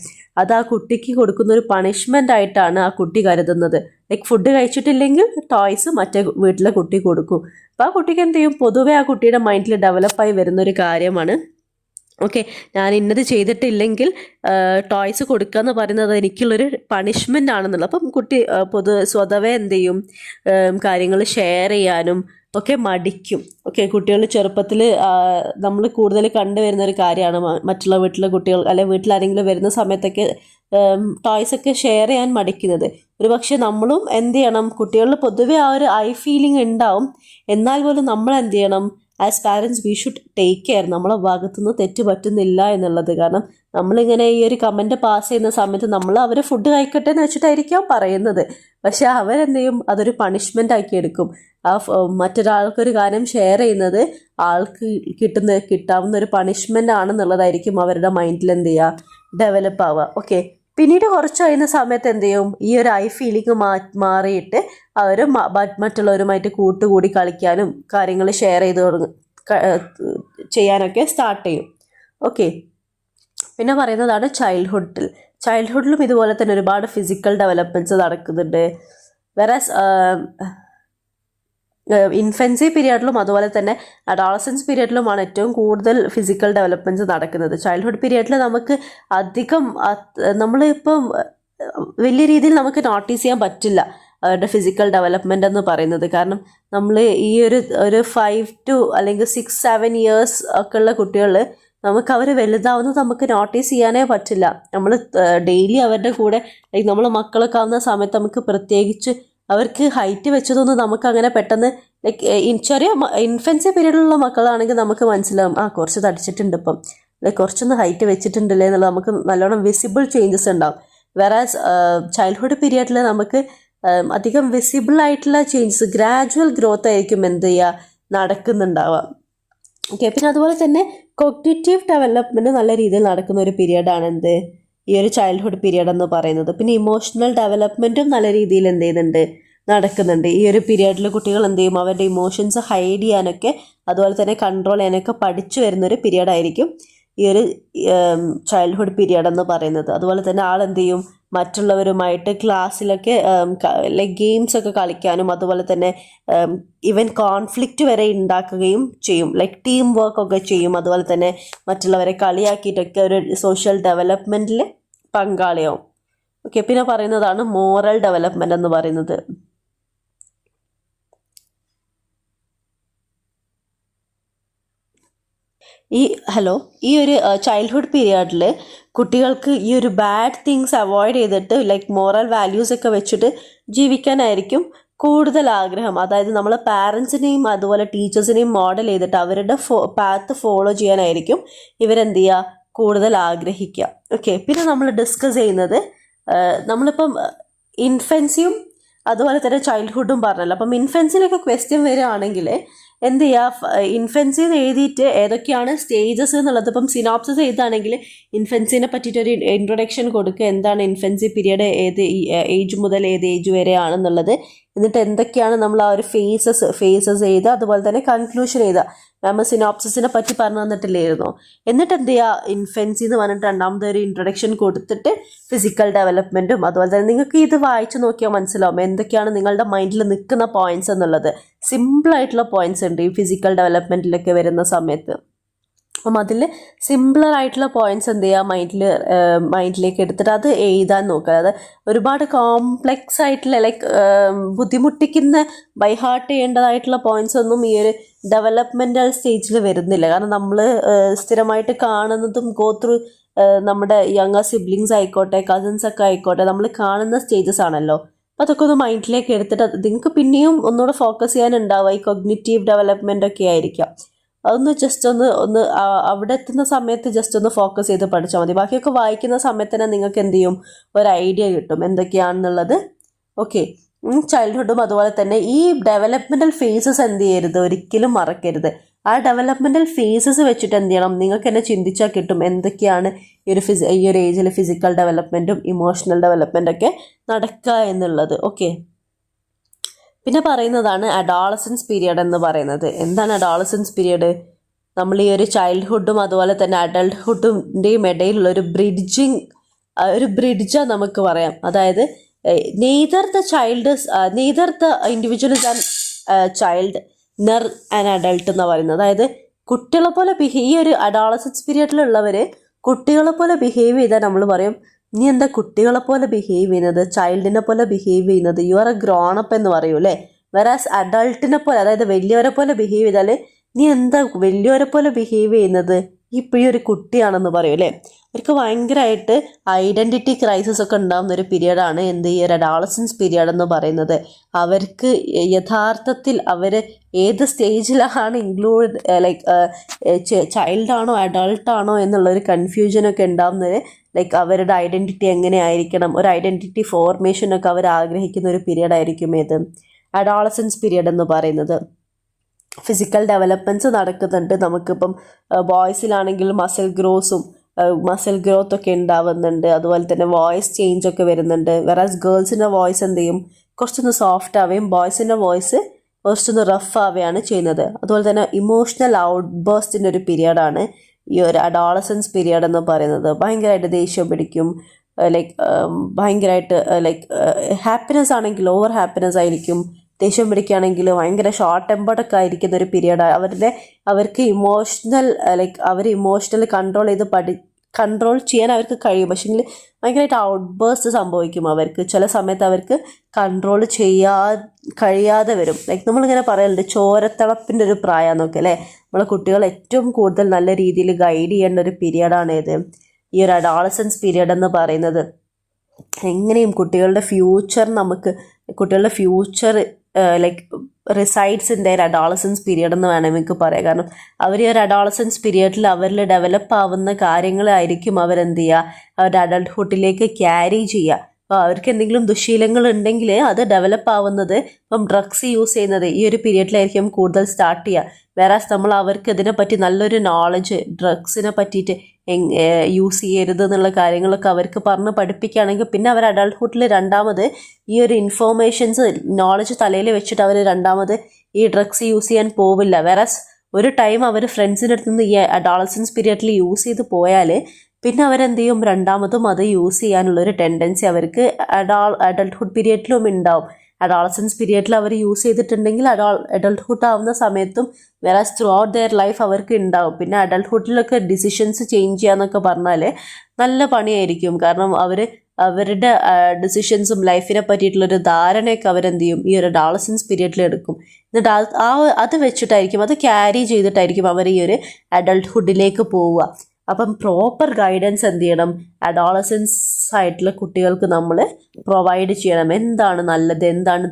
അത് ആ കുട്ടിക്ക് കൊടുക്കുന്ന ഒരു പണിഷ്മെൻ്റ് ആയിട്ടാണ് ആ കുട്ടി കരുതുന്നത്. ലൈക്ക് ഫുഡ് കഴിച്ചിട്ടില്ലെങ്കിൽ ടോയ്സ് മറ്റേ വീട്ടിലെ കുട്ടി കൊടുക്കും. അപ്പോൾ ആ കുട്ടിക്ക് എന്ത് ചെയ്യും, പൊതുവേ ആ കുട്ടിയുടെ മൈൻഡിൽ ഡെവലപ്പായി വരുന്നൊരു കാര്യമാണ് ഓക്കെ, ഞാൻ ഇന്നത് ചെയ്തിട്ടില്ലെങ്കിൽ ടോയ്സ് കൊടുക്കുക എന്ന് പറയുന്നത് എനിക്കുള്ളൊരു പണിഷ്മെൻ്റ് ആണെന്നുള്ളത്. അപ്പം കുട്ടി സ്വതവേ എന്ത് ചെയ്യും, കാര്യങ്ങൾ ഷെയർ ചെയ്യാനും ഒക്കെ മടിക്കും. ഓക്കെ, കുട്ടികൾ ചെറുപ്പത്തിൽ നമ്മൾ കൂടുതൽ കണ്ടുവരുന്ന ഒരു കാര്യമാണ് മറ്റുള്ള വീട്ടിലെ കുട്ടികൾ അല്ലെങ്കിൽ വീട്ടിലാരെങ്കിലും വരുന്ന സമയത്തൊക്കെ ടോയ്സ് ഒക്കെ ഷെയർ ചെയ്യാൻ മടിക്കുന്നത്. ഒരു പക്ഷേ നമ്മളും എന്ത് ചെയ്യണം, കുട്ടികളിൽ പൊതുവെ ആ ഒരു ഫീലിംഗ് ഉണ്ടാവും. എന്നാൽ പോലും നമ്മൾ എന്ത് ചെയ്യണം, as parents we should take care, നമ്മളെ ഭാഗത്തുനിന്ന് തെറ്റ് പറ്റുന്നില്ല എന്നുള്ളത്. കാരണം നമ്മളിങ്ങനെ ഈ ഒരു കമൻറ്റ് പാസ് ചെയ്യുന്ന സമയത്ത് നമ്മൾ അവർ ഫുഡ് കഴിക്കട്ടെ എന്ന് വെച്ചിട്ടായിരിക്കാം പറയുന്നത്. പക്ഷെ അവരെന്ത് ചെയ്യും, അതൊരു പണിഷ്മെൻ്റ് ആക്കി എടുക്കും. മറ്റൊരാൾക്കൊരു കാര്യം ഷെയർ ചെയ്യുന്നത് ആൾക്ക് കിട്ടാവുന്ന ഒരു പണിഷ്മെൻ്റ് ആണെന്നുള്ളതായിരിക്കും അവരുടെ മൈൻഡിൽ എന്ത് ചെയ്യുക, ഡെവലപ്പ് ആവുക. ഓക്കെ, പിന്നീട് കുറച്ച് കഴിയുന്ന സമയത്ത് എന്ത് ചെയ്യും, ഈ ഒരു ഫീലിംഗ് മാറിയിട്ട് അവർ മറ്റുള്ളവരുമായിട്ട് കൂട്ടുകൂടി കളിക്കാനും കാര്യങ്ങൾ ഷെയർ ചെയ്ത് ചെയ്യാനൊക്കെ സ്റ്റാർട്ട് ചെയ്യും. ഓക്കെ, പിന്നെ പറയുന്നതാണ് ചൈൽഡ്ഹുഡിലും ഇതുപോലെ തന്നെ ഒരുപാട് ഫിസിക്കൽ ഡെവലപ്മെൻറ്റ്സ് നടക്കുന്നുണ്ട്. വെറാസ് ഇൻഫൻസി പീരിയഡിലും അതുപോലെ തന്നെ അഡോളസൻസ് പീരിയഡിലുമാണ് ഏറ്റവും കൂടുതൽ ഫിസിക്കൽ ഡെവലപ്മെൻറ്റ്സ് നടക്കുന്നത്. ചൈൽഡ്ഹുഡ് പീരിയഡിൽ നമുക്ക് അധികം നമ്മളിപ്പം വലിയ രീതിയിൽ നമുക്ക് നോട്ടീസ് ചെയ്യാൻ പറ്റില്ല അവരുടെ ഫിസിക്കൽ ഡെവലപ്മെൻ്റ് എന്ന് പറയുന്നത്. കാരണം നമ്മൾ ഈ ഒരു 5 to അല്ലെങ്കിൽ 6-7 years ഒക്കെ ഉള്ള കുട്ടികൾ നമുക്ക് അവർ വലുതാവുന്നത് നമുക്ക് നോട്ടീസ് ചെയ്യാനേ പറ്റില്ല. നമ്മൾ ഡെയിലി അവരുടെ കൂടെ ലൈക്ക് നമ്മൾ മക്കളൊക്കെ ആവുന്ന സമയത്ത് നമുക്ക് പ്രത്യേകിച്ച് അവർക്ക് ഹൈറ്റ് വെച്ചതൊന്നും നമുക്ക് അങ്ങനെ പെട്ടെന്ന് ലൈക്ക് ചെറിയ ഇൻഫൻസി പീരീഡിലുള്ള മക്കളാണെങ്കിൽ നമുക്ക് മനസ്സിലാവും, കുറച്ച് തടിച്ചിട്ടുണ്ട് ഇപ്പം, ലൈക്ക് കുറച്ചൊന്ന് ഹൈറ്റ് വെച്ചിട്ടുണ്ടല്ലേ എന്നുള്ളത് നമുക്ക് നല്ലോണം വിസിബിൾ ചേഞ്ചസ് ഉണ്ടാവും. വേറാസ് ചൈൽഡ്ഹുഡ് പീരിയഡിൽ നമുക്ക് അധികം വിസിബിൾ ആയിട്ടുള്ള ചേഞ്ചസ്, ഗ്രാജുവൽ ഗ്രോത്ത് ആയിരിക്കും എന്ത് ചെയ്യുക, നടക്കുന്നുണ്ടാവുക. ഓക്കെ, പിന്നെ അതുപോലെ തന്നെ കോഗ്നിറ്റീവ് ഡെവലപ്മെൻറ്റ് നല്ല രീതിയിൽ നടക്കുന്ന ഒരു പീരിയഡാണ് എന്ത്, ഈ ഒരു ചൈൽഡ്ഹുഡ് പീരിയഡ് എന്ന് പറയുന്നത്. പിന്നെ ഇമോഷണൽ ഡെവലപ്മെൻറ്റും നല്ല രീതിയിൽ എന്ത് ചെയ്യുന്നുണ്ട്, നടക്കുന്നുണ്ട്. ഈ ഒരു പീരിയഡിൽ കുട്ടികൾ എന്ത് ചെയ്യും, അവരുടെ ഇമോഷൻസ് ഹൈഡ് ചെയ്യാനൊക്കെ അതുപോലെ തന്നെ കൺട്രോൾ ചെയ്യാനൊക്കെ പഠിച്ചു വരുന്നൊരു പീരിയഡായിരിക്കും ഈ ഒരു ചൈൽഡ്ഹുഡ് പീരിയഡ് എന്ന് പറയുന്നത്. അതുപോലെ തന്നെ ആളെന്ത് ചെയ്യും, മറ്റുള്ളവരുമായിട്ട് ക്ലാസ്സിലൊക്കെ ലൈക്ക് ഗെയിംസ് ഒക്കെ കളിക്കാനും അതുപോലെ തന്നെ ഈവൻ കോൺഫ്ലിക്റ്റ് വരെ ഉണ്ടാക്കുകയും ചെയ്യും. ലൈക്ക് ടീം വർക്ക് ഒക്കെ ചെയ്യും. അതുപോലെ തന്നെ മറ്റുള്ളവരെ കളിയാക്കിയിട്ടൊക്കെ ഒരു സോഷ്യൽ ഡെവലപ്മെൻറ്റിൽ പങ്കാളിയാവും. ഓക്കെ, പിന്നെ പറയുന്നതാണ് മോറൽ ഡെവലപ്മെൻറ്റ് എന്ന് പറയുന്നത്. ഈ ഒരു ചൈൽഡ്ഹുഡ് പീരിയഡിൽ കുട്ടികൾക്ക് ഈ ഒരു ബാഡ് തിങ്സ് അവോയ്ഡ് ചെയ്തിട്ട് ലൈക്ക് മോറൽ വാല്യൂസ് ഒക്കെ വെച്ചിട്ട് ജീവിക്കാനായിരിക്കും കൂടുതൽ ആഗ്രഹം. അതായത് നമ്മൾ പാരൻസിനെയും അതുപോലെ ടീച്ചേഴ്സിനെയും മോഡൽ ചെയ്തിട്ട് അവരുടെ പാത്ത് ഫോളോ ചെയ്യാനായിരിക്കും ഇവരെന്ത് ചെയ്യുക, കൂടുതൽ ആഗ്രഹിക്കുക. ഓക്കെ, പിന്നെ നമ്മൾ ഡിസ്കസ് ചെയ്യുന്നത് നമ്മളിപ്പം ഇൻഫൻസിയും അതുപോലെ തന്നെ ചൈൽഡ്ഹുഡും പറഞ്ഞല്ലോ. അപ്പം ഇൻഫൻസിലൊക്കെ ക്വസ്റ്റ്യൻ വരികയാണെങ്കിൽ എന്ത് ചെയ്യുക, ഇൻഫൻസി എഴുതിയിട്ട് ഏതൊക്കെയാണ് സ്റ്റേജസ് എന്നുള്ളത്, ഇപ്പം സിനോപ്സിസ് എഴുതുകയാണെങ്കിൽ ഇൻഫൻസിനെ പറ്റിയിട്ടൊരു ഇൻട്രൊഡക്ഷൻ കൊടുക്കുക, എന്താണ് ഇൻഫൻസി പീരിയഡ്, ഏത് ഏജ് മുതൽ ഏത് ഏജ് വരെയാണെന്നുള്ളത്, എന്നിട്ട് എന്തൊക്കെയാണ് നമ്മൾ ആ ഒരു ഫേസസ് എഴുതുക, അതുപോലെ തന്നെ കൺക്ലൂഷൻ എഴുതുക. നമ്മൾ സിനോപ്സിസിനെ പറ്റി പറഞ്ഞു തന്നിട്ടില്ലായിരുന്നോ. എന്നിട്ട് എന്ത് ചെയ്യുക, ഇൻഫൻസി എന്ന് പറഞ്ഞിട്ട് രണ്ടാമത്തെ ഒരു ഇൻട്രൊഡക്ഷൻ കൊടുത്തിട്ട് ഫിസിക്കൽ ഡെവലപ്മെൻറ്റും അതുപോലെ തന്നെ നിങ്ങൾക്ക് ഇത് വായിച്ചു നോക്കിയാൽ മനസ്സിലാവും എന്തൊക്കെയാണ് നിങ്ങളുടെ മൈൻഡിൽ നിൽക്കുന്ന പോയിന്റ്സ് എന്നുള്ളത്. സിമ്പിളായിട്ടുള്ള പോയിന്റ്സ് ഉണ്ട് ഈ ഫിസിക്കൽ ഡെവലപ്മെൻറ്റിലൊക്കെ വരുന്ന സമയത്ത്. അപ്പം അതിൽ സിമ്പിളറായിട്ടുള്ള പോയിന്റ്സ് എന്ത് ചെയ്യുക, മൈൻഡിലേക്ക് എടുത്തിട്ട് അത് എഴുതാൻ നോക്കുക. അത് ഒരുപാട് കോംപ്ലെക്സ് ആയിട്ടുള്ള ലൈക്ക് ബുദ്ധിമുട്ടിക്കുന്ന ബൈ ഹാർട്ട് ചെയ്യേണ്ടതായിട്ടുള്ള പോയിന്റ്സ് ഒന്നും ഈ ഒരു ഡെവലപ്മെൻറ്റൽ സ്റ്റേജിൽ വരുന്നില്ല. കാരണം നമ്മൾ സ്ഥിരമായിട്ട് കാണുന്നതും ഗോത്രൂ നമ്മുടെ യങ്ങർ സിബ്ലിങ്സ് ആയിക്കോട്ടെ, കസിൻസ് ഒക്കെ ആയിക്കോട്ടെ, നമ്മൾ കാണുന്ന സ്റ്റേജസ് ആണല്ലോ. അപ്പോൾ അതൊക്കെ ഒന്ന് മൈൻഡിലേക്ക് എടുത്തിട്ട് നിങ്ങൾക്ക് പിന്നെയും ഒന്നുകൂടെ ഫോക്കസ് ചെയ്യാനുണ്ടാവുക ഈ കോഗ്നിറ്റീവ് ഡെവലപ്മെൻ്റ് ഒക്കെ ആയിരിക്കാം. അതൊന്ന് ജസ്റ്റ് ഒന്ന് അവിടെ എത്തുന്ന സമയത്ത് ജസ്റ്റ് ഒന്ന് ഫോക്കസ് ചെയ്ത് പഠിച്ചാൽ മതി. ബാക്കിയൊക്കെ വായിക്കുന്ന സമയത്ത് തന്നെ നിങ്ങൾക്ക് എന്ത് ചെയ്യും, ഒരു ഐഡിയ കിട്ടും എന്തൊക്കെയാണെന്നുള്ളത്. ഓക്കെ, ചൈൽഡ്ഹുഡും അതുപോലെ തന്നെ ഈ ഡെവലപ്മെൻറ്റൽ ഫേസസ് എന്ത് ചെയ്യരുത്, ഒരിക്കലും മറക്കരുത്. ആ ഡെവലപ്മെൻറ്റൽ ഫേസസ് വെച്ചിട്ട് എന്ത് ചെയ്യണം, നിങ്ങൾക്ക് തന്നെ ചിന്തിച്ചാൽ കിട്ടും എന്തൊക്കെയാണ് ഈ ഒരു ഏജിൽ ഫിസിക്കൽ ഡെവലപ്മെൻറ്റും ഇമോഷണൽ ഡെവലപ്മെൻറ്റൊക്കെ നടക്കുക എന്നുള്ളത്. ഓക്കെ, പിന്നെ പറയുന്നതാണ് അഡോളസൻസ് പീരിയഡ് എന്ന് പറയുന്നത്. എന്താണ് അഡോളസൻസ് പീരിയഡ്? നമ്മൾ ഈ ഒരു ചൈൽഡ്ഹുഡും അതുപോലെ തന്നെ അഡൾട്ട്ഹുഡിൻ്റെയും ഇടയിലുള്ള ഒരു ബ്രിഡ്ജാണ് നമുക്ക് പറയാം. അതായത് neither the individual is an child nor an adult എന്ന് പറയുന്നത്. അതായത് കുട്ടികളെ പോലെ ഈ ഒരു അഡോളസൻസ് പീരിയഡിലുള്ളവർ കുട്ടികളെ പോലെ ബിഹേവ് ചെയ്താൽ നമ്മൾ പറയും, നീ എന്താ കുട്ടികളെ പോലെ ബിഹേവ് ചെയ്യുന്നത്, ചൈൽഡിനെ പോലെ ബിഹേവ് ചെയ്യുന്നത്, യു ആർ എ ഗ്രോണപ്പ് എന്ന് പറയൂ അല്ലേ. വെറാസ് അഡൾട്ടിനെ പോലെ, അതായത് വലിയവരെ പോലെ ബിഹേവ് ചെയ്താൽ നീ എന്താ വലിയവരെ പോലെ ബിഹേവ് ചെയ്യുന്നത്, ഇപ്പോഴും ഒരു കുട്ടിയാണെന്ന് പറയും അല്ലേ. അവർക്ക് ഭയങ്കരമായിട്ട് ഐഡൻറ്റിറ്റി ക്രൈസിസ് ഒക്കെ ഉണ്ടാകുന്ന ഒരു പീരിയഡാണ് ഈ ഒരു അഡോളസൻസ് പീരിയഡ് എന്ന് പറയുന്നത്. അവർക്ക് യഥാർത്ഥത്തിൽ അവർ ഏത് സ്റ്റേജിലാണ് ചൈൽഡാണോ അഡൾട്ടാണോ എന്നുള്ളൊരു കൺഫ്യൂഷനൊക്കെ ഉണ്ടാകുന്നത്. അവരുടെ ഐഡൻറ്റിറ്റി എങ്ങനെയായിരിക്കണം, ഒരു ഐഡൻറ്റിറ്റി ഫോർമേഷനൊക്കെ അവർ ആഗ്രഹിക്കുന്ന ഒരു പീരിയഡ് ആയിരിക്കും ഏത് അഡോളസൻസ് പീരിയഡ് എന്ന് പറയുന്നത്. ഫിസിക്കൽ ഡെവലപ്മെൻറ്റ്സ് നടക്കുന്നുണ്ട്. നമുക്കിപ്പം ബോയ്സിലാണെങ്കിൽ മസിൽ ഗ്രോത്ത് ഒക്കെ ഉണ്ടാവുന്നുണ്ട്. അതുപോലെ തന്നെ വോയിസ് ചേഞ്ച് ഒക്കെ വരുന്നുണ്ട്. വെറാസ് ഗേൾസിൻ്റെ വോയിസ് എന്ത് ചെയ്യും, കുറച്ചൊന്ന് സോഫ്റ്റ് ആവുകയും ബോയ്സിൻ്റെ വോയിസ് കുറച്ചൊന്ന് റഫ് ആവുകയാണ് ചെയ്യുന്നത്. അതുപോലെ തന്നെ ഇമോഷണൽ ഔട്ട് ബേസ്റ്റിൻ്റെ ഒരു പീരിയഡാണ് ഈ ഒരു അഡോളസൻസ് പീരിയഡ് എന്ന് പറയുന്നത്. ഭയങ്കരമായിട്ട് ദേഷ്യം പിടിക്കും, ഭയങ്കരമായിട്ട് ഹാപ്പിനെസ് ആണെങ്കിൽ ഓവർ ഹാപ്പിനെസ് ആയിരിക്കും, ദേഷ്യം പിടിക്കുകയാണെങ്കിൽ ഭയങ്കര ഷോർട്ട് ടെമ്പേർഡൊക്കെ ആയിരിക്കുന്ന ഒരു പീരിയഡാണ്. അവർക്ക് അവർ ഇമോഷണൽ കൺട്രോൾ ചെയ്യാൻ അവർക്ക് കഴിയും. പക്ഷേങ്കിൽ ഭയങ്കരമായിട്ട് ഔട്ട് ബേസ്റ്റ് സംഭവിക്കും അവർക്ക്. ചില സമയത്ത് അവർക്ക് കൺട്രോൾ കഴിയാതെ വരും. നമ്മളിങ്ങനെ പറയലുണ്ട് ചോരത്തിളപ്പിൻ്റെ ഒരു പ്രായമെന്നൊക്കെ അല്ലേ. നമ്മളെ കുട്ടികൾ ഏറ്റവും കൂടുതൽ നല്ല രീതിയിൽ ഗൈഡ് ചെയ്യേണ്ട ഒരു പീരിയഡാണ് ഇത് ഈ ഒരു അഡോളസൻസ് പീരിയഡ് എന്ന് പറയുന്നത്. എങ്ങനെയും കുട്ടികളുടെ future resides in there adolescence period എന്ന് വേണം നമുക്ക് പറയാം. കാരണം അവർ ഈ ഒരു അഡോളസൻസ് പീരിയഡിൽ അവരിൽ ഡെവലപ്പ് ആവുന്ന കാര്യങ്ങളായിരിക്കും അവരെന്ത് ചെയ്യുക, അവരുടെ അഡൾട്ട്ഹുഡിലേക്ക് ക്യാരി ചെയ്യുക. അപ്പോൾ അവർക്ക് എന്തെങ്കിലും ദുശീലങ്ങൾ ഉണ്ടെങ്കിൽ അത് ഡെവലപ്പ് ആവുന്നത് ഇപ്പം ഡ്രഗ്സ് യൂസ് ചെയ്യുന്നത് ഈ ഒരു പീരിയഡിലായിരിക്കും കൂടുതൽ സ്റ്റാർട്ട് ചെയ്യുക. വേറാസ് നമ്മൾ അവർക്ക് ഇതിനെപ്പറ്റി നല്ലൊരു നോളജ്, ഡ്രഗ്സിനെ പറ്റിയിട്ട് യൂസ് ചെയ്യരുത് എന്നുള്ള കാര്യങ്ങളൊക്കെ അവർക്ക് പറഞ്ഞ് പഠിപ്പിക്കുകയാണെങ്കിൽ പിന്നെ അവർ അഡൾട്ട്ഹുഡിൽ രണ്ടാമത് ഈ ഒരു നോളജ് തലയിൽ വെച്ചിട്ട് അവർ രണ്ടാമത് ഈ ഡ്രഗ്സ് യൂസ് ചെയ്യാൻ പോവില്ല. വേറാസ് ഒരു ടൈം അവർ ഫ്രണ്ട്സിൻ്റെ അടുത്ത് നിന്ന് ഈ അഡോളസൻസ് പീരിയഡിൽ യൂസ് ചെയ്ത് പോയാൽ പിന്നെ അവരെന്ത് ചെയ്യും, രണ്ടാമതും അത് യൂസ് ചെയ്യാനുള്ളൊരു ടെൻഡൻസി അവർക്ക് അഡൾട്ട്ഹുഡ് പീരിയഡിലും ഉണ്ടാവും. അഡോളസൻസ് പീരിയഡിൽ അവർ യൂസ് ചെയ്തിട്ടുണ്ടെങ്കിൽ അഡൾട്ട്ഹുഡ് ആവുന്ന സമയത്തും വേറാസ് ത്രൂ ഔട്ട് ദെയർ ലൈഫ് അവർക്ക് ഉണ്ടാവും. പിന്നെ അഡൾട്ട്ഹുഡിലൊക്കെ ഡിസിഷൻസ് ചേഞ്ച് ചെയ്യാന്നൊക്കെ പറഞ്ഞാൽ നല്ല പണിയായിരിക്കും. കാരണം അവരുടെ ഡിസിഷൻസും ലൈഫിനെ പറ്റിയിട്ടുള്ളൊരു ധാരണയൊക്കെ അവരെന്ത് ചെയ്യും, ഈ ഒരു അഡോളസൻസ് പീരിയഡിൽ എടുക്കും. എന്നിട്ട് അത് വെച്ചിട്ടായിരിക്കും, അത് ക്യാരി ചെയ്തിട്ടായിരിക്കും അവർ ഈ ഒരു അഡൾട്ട്ഹുഡിലേക്ക് പോവുക. അപ്പം പ്രോപ്പർ ഗൈഡൻസ് എന്ത് ചെയ്യണം, അഡോളസൻസ് ആയിട്ടുള്ള കുട്ടികൾക്ക് നമ്മൾ പ്രൊവൈഡ് ചെയ്യണം. എന്താണ് നല്ലത്, എന്താണ്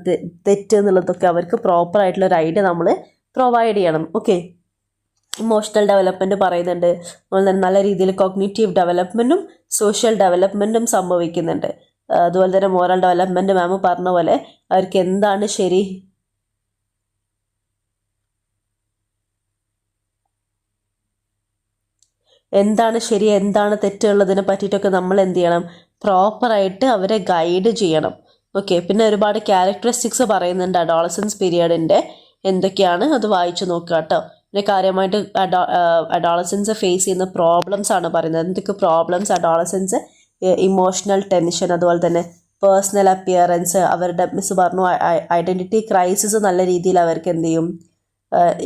തെറ്റ് എന്നുള്ളതൊക്കെ അവർക്ക് പ്രോപ്പർ ആയിട്ടുള്ള ഒരു ഐഡിയ നമ്മൾ പ്രൊവൈഡ് ചെയ്യണം. ഓക്കെ, ഇമോഷണൽ ഡെവലപ്മെൻറ്റ് പറയുന്നുണ്ട്. അതുപോലെ തന്നെ നല്ല രീതിയിൽ കോഗ്നിറ്റീവ് ഡെവലപ്മെൻറ്റും സോഷ്യൽ ഡെവലപ്മെൻറ്റും സംഭവിക്കുന്നുണ്ട്. അതുപോലെ തന്നെ മോറൽ ഡെവലപ്മെൻറ്റ് മാം പറഞ്ഞ പോലെ അവർക്ക് എന്താണ് ശരി, എന്താണ് തെറ്റുള്ളതിനെ പറ്റിയിട്ടൊക്കെ നമ്മൾ എന്ത് ചെയ്യണം, പ്രോപ്പറായിട്ട് അവരെ ഗൈഡ് ചെയ്യണം. ഓക്കെ, പിന്നെ ഒരുപാട് ക്യാരക്ടറിസ്റ്റിക്സ് പറയുന്നുണ്ട് അഡോളസൻസ് പീരിയഡിൻ്റെ. എന്തൊക്കെയാണ് അത് വായിച്ചു നോക്കുക കേട്ടോ. പിന്നെ കാര്യമായിട്ട് അഡോളസൻസ് ഫേസ് ചെയ്യുന്ന പ്രോബ്ലംസ് ആണ് പറയുന്നത്. എന്തൊക്കെ പ്രോബ്ലംസ് അഡോളസൻസ്, ഇമോഷണൽ ടെൻഷൻ, അതുപോലെ തന്നെ പേഴ്സണൽ അപ്പിയറൻസ്, അവരുടെ മിസ് പറഞ്ഞു ഐഡൻറ്റിറ്റി ക്രൈസിസ് നല്ല രീതിയിൽ അവർക്ക് എന്ത് ചെയ്യും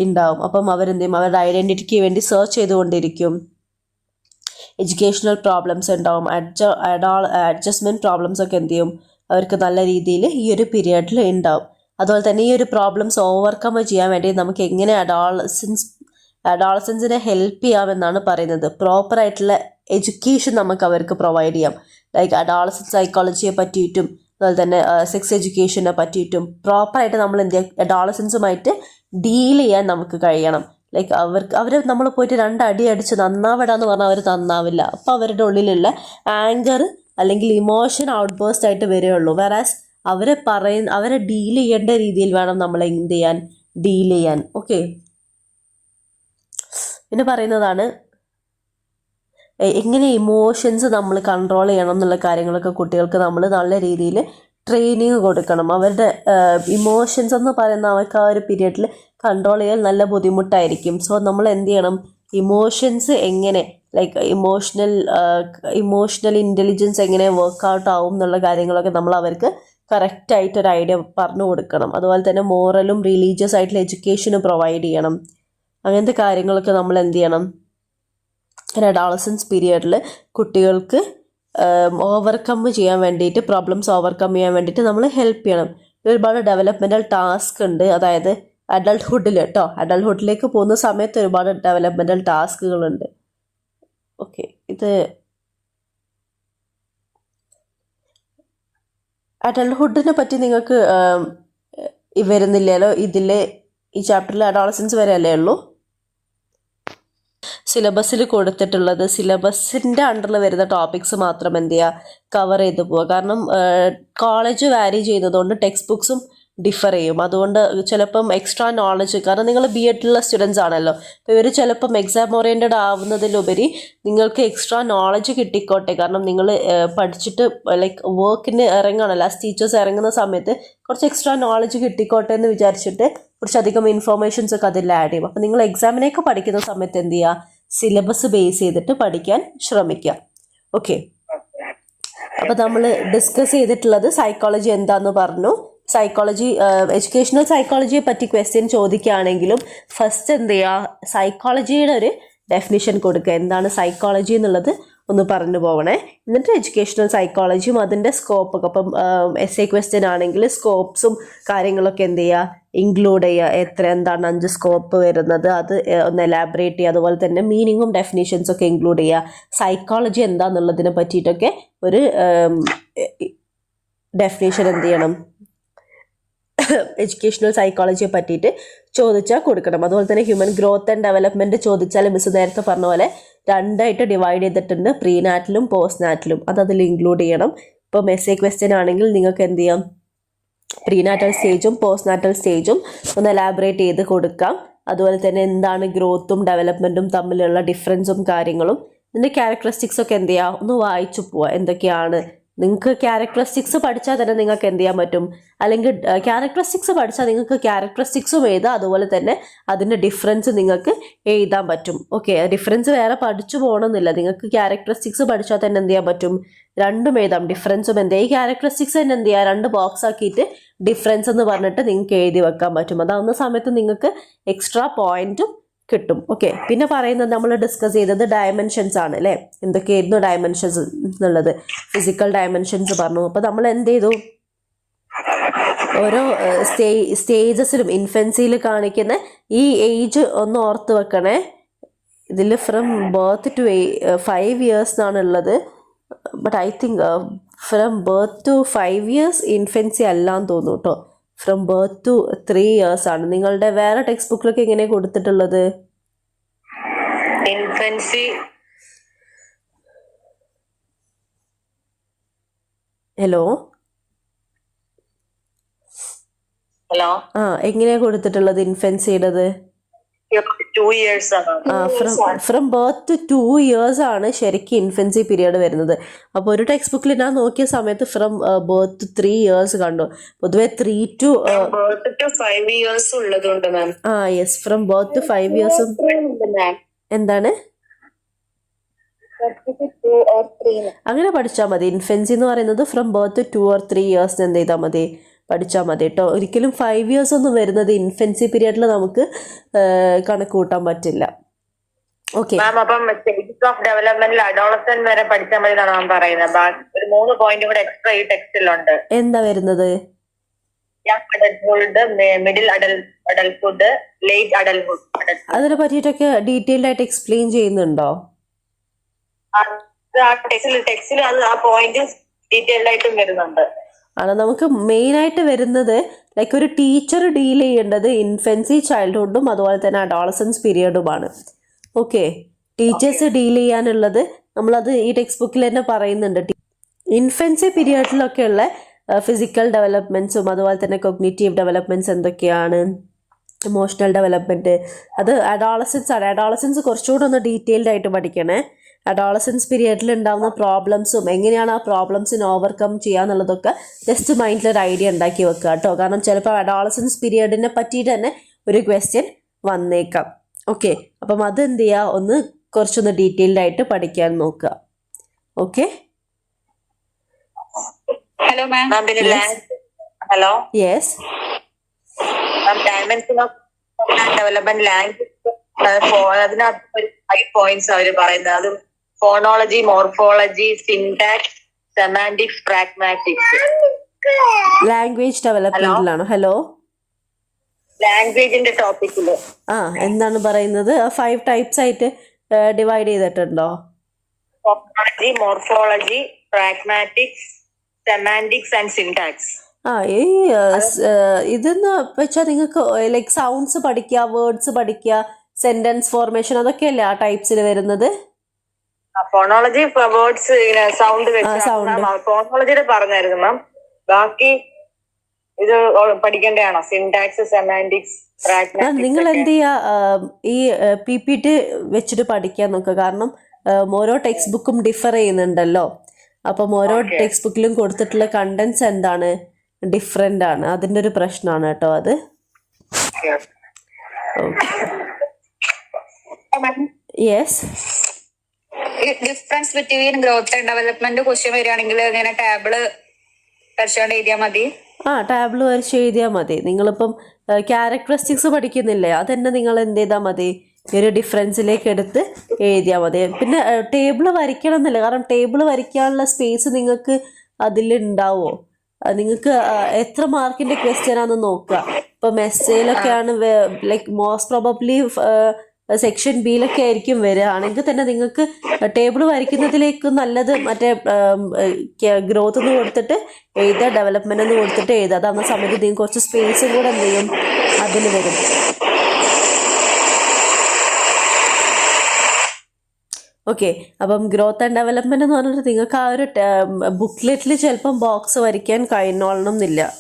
ഉണ്ടാവും. അപ്പം അവരെന്ത് ചെയ്യും, അവരുടെ ഐഡൻറ്റിറ്റിക്ക് വേണ്ടി സെർച്ച് ചെയ്തുകൊണ്ടിരിക്കും. എഡ്യൂക്കേഷണൽ പ്രോബ്ലംസ് ഉണ്ടാവും, അഡ്ജസ്റ്റ്മെൻറ്റ് പ്രോബ്ലംസ് ഒക്കെ എന്ത് ചെയ്യും അവർക്ക് നല്ല രീതിയിൽ ഈ ഒരു പീരിയഡിൽ ഉണ്ടാവും. അതുപോലെ തന്നെ ഈ ഒരു പ്രോബ്ലംസ് ഓവർകം ചെയ്യാൻ വേണ്ടി നമുക്ക് എങ്ങനെ അഡോളസൻസിനെ ഹെൽപ്പ് ചെയ്യാമെന്നാണ് പറയുന്നത്. പ്രോപ്പറായിട്ടുള്ള എഡ്യൂക്കേഷൻ നമുക്ക് അവർക്ക് പ്രൊവൈഡ് ചെയ്യാം. അഡോളസൻസ് സൈക്കോളജിയെ പറ്റിയിട്ടും അതുപോലെ തന്നെ സെക്സ് എഡ്യൂക്കേഷനെ പറ്റിയിട്ടും പ്രോപ്പറായിട്ട് നമ്മൾ എന്ത് ചെയ്യുക, അഡോളസൻസുമായിട്ട് ഡീൽ ചെയ്യാൻ നമുക്ക് കഴിയണം. അവർ നമ്മൾ പോയിട്ട് രണ്ടടി അടിച്ച് നന്നാവിടാന്ന് പറഞ്ഞാൽ അവർ നന്നാവില്ല. അപ്പോൾ അവരുടെ ഉള്ളിലുള്ള ആങ്കർ അല്ലെങ്കിൽ ഇമോഷൻ ഔട്ട് ബേസ്റ്റ് ആയിട്ട് വരികയുള്ളൂ. വേറാസ് അവരെ ഡീൽ ചെയ്യേണ്ട രീതിയിൽ വേണം നമ്മൾ എന്ത് ചെയ്യാൻ, ഡീൽ ചെയ്യാൻ. ഓക്കെ, പിന്നെ പറയുന്നതാണ് എങ്ങനെ ഇമോഷൻസ് നമ്മൾ കൺട്രോൾ ചെയ്യണം എന്നുള്ള കാര്യങ്ങളൊക്കെ കുട്ടികൾക്ക് നമ്മൾ നല്ല രീതിയിൽ ട്രെയിനിങ് കൊടുക്കണം. അവരുടെ ഇമോഷൻസ് എന്ന് പറയുന്ന അവർക്ക് ആ ഒരു പീരിയഡിൽ കൺട്രോൾ ചെയ്യാൻ നല്ല ബുദ്ധിമുട്ടായിരിക്കും. സോ നമ്മൾ എന്ത് ചെയ്യണം, ഇമോഷൻസ് എങ്ങനെ ലൈക്ക് ഇമോഷണൽ ഇൻ്റലിജൻസ് എങ്ങനെ വർക്കൗട്ട് ആവും എന്നുള്ള കാര്യങ്ങളൊക്കെ നമ്മൾ അവർക്ക് കറക്റ്റായിട്ടൊരു ഐഡിയ പറഞ്ഞു കൊടുക്കണം. അതുപോലെ തന്നെ മോറലും റിലീജിയസ് ആയിട്ടുള്ള എഡ്യൂക്കേഷന് പ്രൊവൈഡ് ചെയ്യണം. അങ്ങനത്തെ കാര്യങ്ങളൊക്കെ നമ്മൾ എന്ത് ചെയ്യണം, ഒരു അഡോളസൻസ് പീരിയഡിൽ കുട്ടികൾക്ക് ഓവർകം ചെയ്യാൻ വേണ്ടിയിട്ട്, പ്രോബ്ലംസ് ഓവർകം ചെയ്യാൻ വേണ്ടിയിട്ട് നമ്മൾ ഹെൽപ്പ് ചെയ്യണം. ഒരുപാട് ഡെവലപ്മെൻറ്റൽ ടാസ്ക് ഉണ്ട്. അതായത് അഡൾട്ട്ഹുഡിൽ കേട്ടോ, അഡൾട്ട്ഹുഡിലേക്ക് പോകുന്ന സമയത്ത് ഒരുപാട് ഡെവലപ്മെൻറ്റൽ ടാസ്കുകളുണ്ട്. ഓക്കെ, ഇത് അഡൾട്ട്ഹുഡിനെ പറ്റി നിങ്ങൾക്ക് വരുന്നില്ലല്ലോ ഇതിൽ, ഈ ചാപ്റ്ററിൽ അഡോളസൻസ് വരെ അല്ലേ ഉള്ളൂ. സിലബസിൽ കൊടുത്തിട്ടുള്ളത് സിലബസിൻ്റെ അണ്ടറിൽ വരുന്ന ടോപ്പിക്സ് മാത്രം എന്ത് ചെയ്യുക, കവർ ചെയ്ത് പോവുക. കാരണം കോളേജ് വാരി ചെയ്യുന്നതുകൊണ്ട് ടെക്സ്റ്റ് ബുക്സും ഡിഫർ ചെയ്യും. അതുകൊണ്ട് ചിലപ്പം എക്സ്ട്രാ നോളജ്, കാരണം നിങ്ങൾ BEd സ്റ്റുഡൻസ് ആണല്ലോ, അപ്പോൾ ഇവർ ചിലപ്പം എക്സാം ഓറിയൻറ്റഡ് ആവുന്നതിലുപരി നിങ്ങൾക്ക് എക്സ്ട്രാ നോളജ് കിട്ടിക്കോട്ടെ. കാരണം നിങ്ങൾ പഠിച്ചിട്ട് ലൈക്ക് വർക്കിന് ഇറങ്ങുകയാണല്ലോ, ആസ് ടീച്ചേഴ്സ് ഇറങ്ങുന്ന സമയത്ത് കുറച്ച് എക്സ്ട്രാ നോളജ് കിട്ടിക്കോട്ടെ എന്ന് വിചാരിച്ചിട്ട് കുറച്ചധികം ഇൻഫോർമേഷൻസ് ഒക്കെ അതിൽ ആഡ് ചെയ്യും. അപ്പോൾ നിങ്ങൾ എക്സാമിനൊക്കെ പഠിക്കുന്ന സമയത്ത് എന്ത് ചെയ്യുക, സിലബസ് ബേസ് ചെയ്തിട്ട് പഠിക്കാൻ ശ്രമിക്കുക. ഓക്കെ, അപ്പോൾ നമ്മൾ ഡിസ്കസ് ചെയ്തിട്ടുള്ളത് സൈക്കോളജി എന്താണെന്ന് പറഞ്ഞു. സൈക്കോളജി, എഡ്യൂക്കേഷണൽ സൈക്കോളജിയെ പറ്റി ക്വസ്റ്റ്യൻ ചോദിക്കുകയാണെങ്കിലും ഫസ്റ്റ് എന്ത് ചെയ്യുക, സൈക്കോളജിയുടെ ഒരു ഡെഫിനിഷൻ കൊടുക്കുക. എന്താണ് സൈക്കോളജി എന്നുള്ളത് ഒന്ന് പറഞ്ഞു പോകണേ. എന്നിട്ട് എഡ്യൂക്കേഷണൽ സൈക്കോളജിയും അതിൻ്റെ സ്കോപ്പൊക്കെ, അപ്പം essay ക്വസ്റ്റ്യൻ ആണെങ്കിൽ സ്കോപ്സും കാര്യങ്ങളൊക്കെ എന്ത് ചെയ്യുക, ഇൻക്ലൂഡ് ചെയ്യുക. എന്താണ് 5 സ്കോപ്പ് വരുന്നത് അത് ഒന്ന് എലാബറേറ്റ് ചെയ്യുക. അതുപോലെ തന്നെ മീനിങ്ങും ഡെഫിനിഷൻസും ഒക്കെ ഇൻക്ലൂഡ് ചെയ്യുക. സൈക്കോളജി എന്താണെന്നുള്ളതിനെ പറ്റിയിട്ടൊക്കെ ഒരു ഡെഫിനേഷൻ എന്ത് ചെയ്യണം, എഡ്യൂക്കേഷണൽ സൈക്കോളജിയെ പറ്റിയിട്ട് ചോദിച്ചാൽ കൊടുക്കണം. അതുപോലെ തന്നെ ഹ്യൂമൻ ഗ്രോത്ത് ആൻഡ് ഡെവലപ്മെൻറ്റ് ചോദിച്ചാൽ മിസ് നേരത്തെ പറഞ്ഞ പോലെ 2 ആയിട്ട് ഡിവൈഡ് ചെയ്തിട്ടുണ്ട്, പ്രീനാറ്റലും പോസ്റ്റ് നാറ്റലും. അതിൽ ഇൻക്ലൂഡ് ചെയ്യണം. ഇപ്പം essay ക്വസ്റ്റ്യൻ ആണെങ്കിൽ നിങ്ങൾക്ക് എന്ത് ചെയ്യാം, പ്രീനാറ്റൽ സ്റ്റേജും പോസ്റ്റ് നാറ്റൽ സ്റ്റേജും ഒന്ന് എലാബറേറ്റ് ചെയ്ത് കൊടുക്കാം. അതുപോലെ തന്നെ എന്താണ് ഗ്രോത്തും ഡെവലപ്മെൻറ്റും തമ്മിലുള്ള ഡിഫറൻസും കാര്യങ്ങളും, ഇതിൻ്റെ ക്യാരക്ടറിസ്റ്റിക്സ് ഒക്കെ എന്ത് ചെയ്യുക, ഒന്ന് വായിച്ചു പോവുക. എന്തൊക്കെയാണ് നിങ്ങൾക്ക് ക്യാരക്ടറിസ്റ്റിക്സ് പഠിച്ചാൽ തന്നെ നിങ്ങൾക്ക് എന്ത് ചെയ്യാൻ പറ്റും, അല്ലെങ്കിൽ ക്യാരക്ടറിസ്റ്റിക്സ് പഠിച്ചാൽ നിങ്ങൾക്ക് ക്യാരക്ടറിസ്റ്റിക്സും എഴുതാം, അതുപോലെ തന്നെ അതിൻ്റെ ഡിഫറൻസ് നിങ്ങൾക്ക് എഴുതാൻ പറ്റും. ഓക്കെ, ഡിഫറൻസ് വേറെ പഠിച്ചു പോകണമെന്നില്ല, നിങ്ങൾക്ക് ക്യാരക്ടറിസ്റ്റിക്സ് പഠിച്ചാൽ തന്നെ എന്ത് ചെയ്യാൻ പറ്റും, രണ്ടും എഴുതാം. ഡിഫറൻസും എന്ത് ചെയ്യുക, ഈ ക്യാരക്ടറിസ്റ്റിക്സ് തന്നെ എന്ത് ചെയ്യുക, 2 ബോക്സ് ആക്കിയിട്ട് ഡിഫറൻസ് എന്ന് പറഞ്ഞിട്ട് നിങ്ങൾക്ക് എഴുതി വെക്കാൻ പറ്റും. അതാവുന്ന സമയത്ത് നിങ്ങൾക്ക് എക്സ്ട്രാ പോയിന്റും കിട്ടും. ഓക്കെ, പിന്നെ പറയുന്നത് നമ്മൾ ഡിസ്കസ് ചെയ്തത് ഡയമെൻഷൻസ് ആണ് അല്ലേ. എന്തൊക്കെയായിരുന്നു ഡയമെൻഷൻസ് എന്നുള്ളത്, ഫിസിക്കൽ ഡയമെൻഷൻസ് പറഞ്ഞു. അപ്പോൾ നമ്മൾ എന്ത് ചെയ്തു, ഓരോ സ്റ്റേജസിലും ഇൻഫൻസിയിൽ കാണിക്കുന്ന ഈ ഏജ് ഒന്ന് ഓർത്ത് വെക്കണേ. ഇതിൽ ഫ്രം ബർത്ത് ടു 5 years എന്നാണ് ഉള്ളത്. But I think from birth to 5 years infancy അല്ലാന്ന് തോന്നുന്നു കേട്ടോ. ഫ്രം ബർത്ത് ടു 3 years ആണ്. നിങ്ങളുടെ വേറെ ടെക്സ്റ്റ് ബുക്കിലൊക്കെ എങ്ങനെയാണ് കൊടുത്തിട്ടുള്ളത്? ഇൻഫൻസി. ഹലോ എങ്ങനെയാ കൊടുത്തിട്ടുള്ളത് ഇൻഫൻസിയുടേത്? 2 years ആണ്. ഫ്രം ബർത്ത് ടു 2 years ആണ് ശരിക്കും ഇൻഫൻസി പീരിയഡ് വരുന്നത്. അപ്പോൾ ഒരു ടെക്സ്റ്റ് ബുക്കിൽ ഞാൻ നോക്കിയ സമയത്ത് ഫ്രം ബർത്ത് 3 years കണ്ടു. പൊതുവെ 3 to 5 years ഉള്ളതുണ്ട് ma'am. Yes, from birth to 5 years. എന്താണ് അങ്ങനെ പഠിച്ചാൽ മതി. ഇൻഫൻസി എന്ന് പറയുന്നത് ഫ്രം ബർത്ത് 2 or 3 years എന്ത് ചെയ്താൽ മതി, പഠിച്ചാൽ മതി കേട്ടോ. ഒരിക്കലും 5 years ഒന്നും വരുന്നത് ഇൻഫൻസി പീരിയഡിൽ നമുക്ക് കണക്ക് കൂട്ടാൻ പറ്റില്ല. ഓക്കെ, അപ്പം സ്റ്റേജസ് ഓഫ് ഡെവലപ്മെന്റിൽ അഡോളസന്റ് വരെ പഠിച്ചാൽ മതി എന്നാണ് ഞാൻ പറയുന്നത്. ഒരു 3 പോയിന്റ് കൂടെ എക്സ്ട്രാ ഈ ടെക്സ്റ്റിലുണ്ട്. എന്താ വരുന്നത്? Young adulthood, middle adulthood, late adulthood. അതിനെ പറ്റിയിട്ടൊക്കെ ഡീറ്റെയിൽഡ് ആയിട്ട് എക്സ്പ്ലെയിൻ ചെയ്യുന്നുണ്ടോ? ടെക്സ്റ്റിൽ അത് ആ പോയിന്റ് ഡീറ്റെയിൽഡ് ആയിട്ടും വരുന്നുണ്ട്. ആണ് നമുക്ക് മെയിനായിട്ട് വരുന്നത് ലൈക്ക് ഒരു ടീച്ചർ ഡീൽ ചെയ്യേണ്ടത് ഇൻഫൻസി, ചൈൽഡ്ഹുഡും അതുപോലെ തന്നെ അഡോളസൻസ് പീരിയഡുമാണ്. ഓക്കെ, ടീച്ചേഴ്സ് ഡീൽ ചെയ്യാനുള്ളത് നമ്മളത് ഈ ടെക്സ്റ്റ് ബുക്കിൽ തന്നെ പറയുന്നുണ്ട്. ഇൻഫൻസി പീരിയഡിലൊക്കെയുള്ള ഫിസിക്കൽ ഡെവലപ്മെൻറ്റ്സും അതുപോലെ തന്നെ കൊഗ്നിറ്റീവ് ഡെവലപ്മെൻറ്റ്സ് എന്തൊക്കെയാണ്, ഇമോഷണൽ ഡെവലപ്മെൻറ്റ് അത് അഡോളസൻസ് ആണ്. അഡോളസൻസ് കുറച്ചുകൂടെ ഒന്ന് ഡീറ്റെയിൽഡ് ആയിട്ട് പഠിക്കണേ. അഡോളസൻസ് പീരിയഡിൽ ഉണ്ടാകുന്ന പ്രോബ്ലംസും എങ്ങനെയാണ് ആ പ്രോബ്ലംസിന് ഓവർകം ചെയ്യാന്നുള്ളതൊക്കെ ജസ്റ്റ് മൈൻഡിലൊരു ഐഡിയ ഉണ്ടാക്കി വെക്കുക കേട്ടോ. കാരണം ചിലപ്പോൾ അഡോളസൻസ് പീരിയഡിനെ പറ്റിയിട്ട് തന്നെ ഒരു ക്വസ്റ്റ്യൻ വന്നേക്കാം. ഓക്കെ, അപ്പം അത് എന്ത് ചെയ്യുക, ഒന്ന് കുറച്ചൊന്ന് ഡീറ്റെയിൽഡ് ആയിട്ട് പഠിക്കാൻ നോക്കുക. Okay, hello ma'am. Hello, yes. Dimension of development language, അതിനകത്ത് ഒരു 5 പോയിന്റ്സ് അവർ പറയുന്നത്. അത് phonology, morphology, syntax, semantics, pragmatics. Language ഡെവലപ്മെന്റിലാണോ? ഹലോ, ലാംഗ്വേജിന്റെ ടോപ്പിക്കില് എന്താണ് പറയുന്നത്? 5 ടൈപ്സ് ആയിട്ട് ഡിവൈഡ് ചെയ്തിട്ടുണ്ടോ? Phonology, morphology, pragmatics, semantics and syntax. ഇതെന്ന് വെച്ചാൽ നിങ്ങൾക്ക് ലൈക്ക് സൗണ്ട്സ് പഠിക്കുക, വേർഡ്സ് പഠിക്കുക, സെന്റൻസ് ഫോർമേഷൻ, അതൊക്കെയല്ലേ ആ ടൈപ്സിൽ വരുന്നത്? ഫോണോളജി വേർഡ്സ് സൗണ്ട് ഫോണോളജിയുടെ പറഞ്ഞായിരുന്നു മാം. ബാക്കി ഇത് പഠിക്കേണ്ടതാണോ? സിന്റാക്സ്, സെമാന്റിക്സ്, നിങ്ങൾ എന്ത് ചെയ്യുക, ഈ PPT വെച്ചിട്ട് പഠിക്കാൻ നോക്കുക. കാരണം ഓരോ ടെക്സ്റ്റ് ബുക്കും ഡിഫർ ചെയ്യുന്നുണ്ടല്ലോ. അപ്പം ഓരോ ടെക്സ്റ്റ് ബുക്കിലും കൊടുത്തിട്ടുള്ള കണ്ടന്റ്സ് എന്താണ്, ഡിഫറെൻ്റ് ആണ്. അതിൻ്റെ ഒരു പ്രശ്നമാണ് കേട്ടോ അത്. Yes. Difference between growth and development question വരികയാണെങ്കിൽ ഇങ്ങനെ ടാബിള് വരച്ചോണ്ട് എഴുതിയാൽ മതി. ടാബിൾ വരച്ച് എഴുതിയാൽ മതി. നിങ്ങളിപ്പം ക്യാരക്ടറിസ്റ്റിക്സ് പഠിക്കുന്നില്ലേ, അതെന്നെ നിങ്ങൾ എന്ത് ചെയ്താൽ മതി, ഒരു ഡിഫറൻസിലേക്ക് എടുത്ത് എഴുതിയാൽ മതി. പിന്നെ ടേബിൾ വരയ്ക്കണം എന്നില്ല, കാരണം ടേബിൾ വരയ്ക്കാനുള്ള സ്പേസ് നിങ്ങൾക്ക് അതിലുണ്ടാവുമോ? നിങ്ങൾക്ക് എത്ര മാർക്കിൻ്റെ ക്വസ്റ്റ്യൻ ആണെന്ന് നോക്കുക. ഇപ്പം എസ്സേയിലൊക്കെയാണ് ലൈക്ക് മോസ്റ്റ് പ്രോബബ്ലി സെക്ഷൻ ബിയിലൊക്കെ ആയിരിക്കും വരികയാണെങ്കിൽ തന്നെ നിങ്ങൾക്ക് ടേബിൾ വരയ്ക്കുന്നതിലേക്ക് നല്ലത് മറ്റേ ഗ്രോത്ത് എന്ന് കൊടുത്തിട്ട് എഴുതുക, ഡെവലപ്മെന്റ് എന്ന് കൊടുത്തിട്ട് എഴുതുക. അതാകുന്ന സമയത്ത് നിങ്ങൾക്ക് കുറച്ച് സ്പേസും കൂടെ എന്ത് ചെയ്യും അതിൽ വരും. ഓക്കെ, അപ്പം ഗ്രോത്ത് ആൻഡ് ഡെവലപ്മെന്റ് എന്ന് പറഞ്ഞിട്ട് നിങ്ങൾക്ക് ആ ഒരു ബുക്ക്ലെറ്റിൽ ചിലപ്പം ബോക്സ് വരയ്ക്കാൻ കഴിഞ്ഞോളണം എന്നില്ല.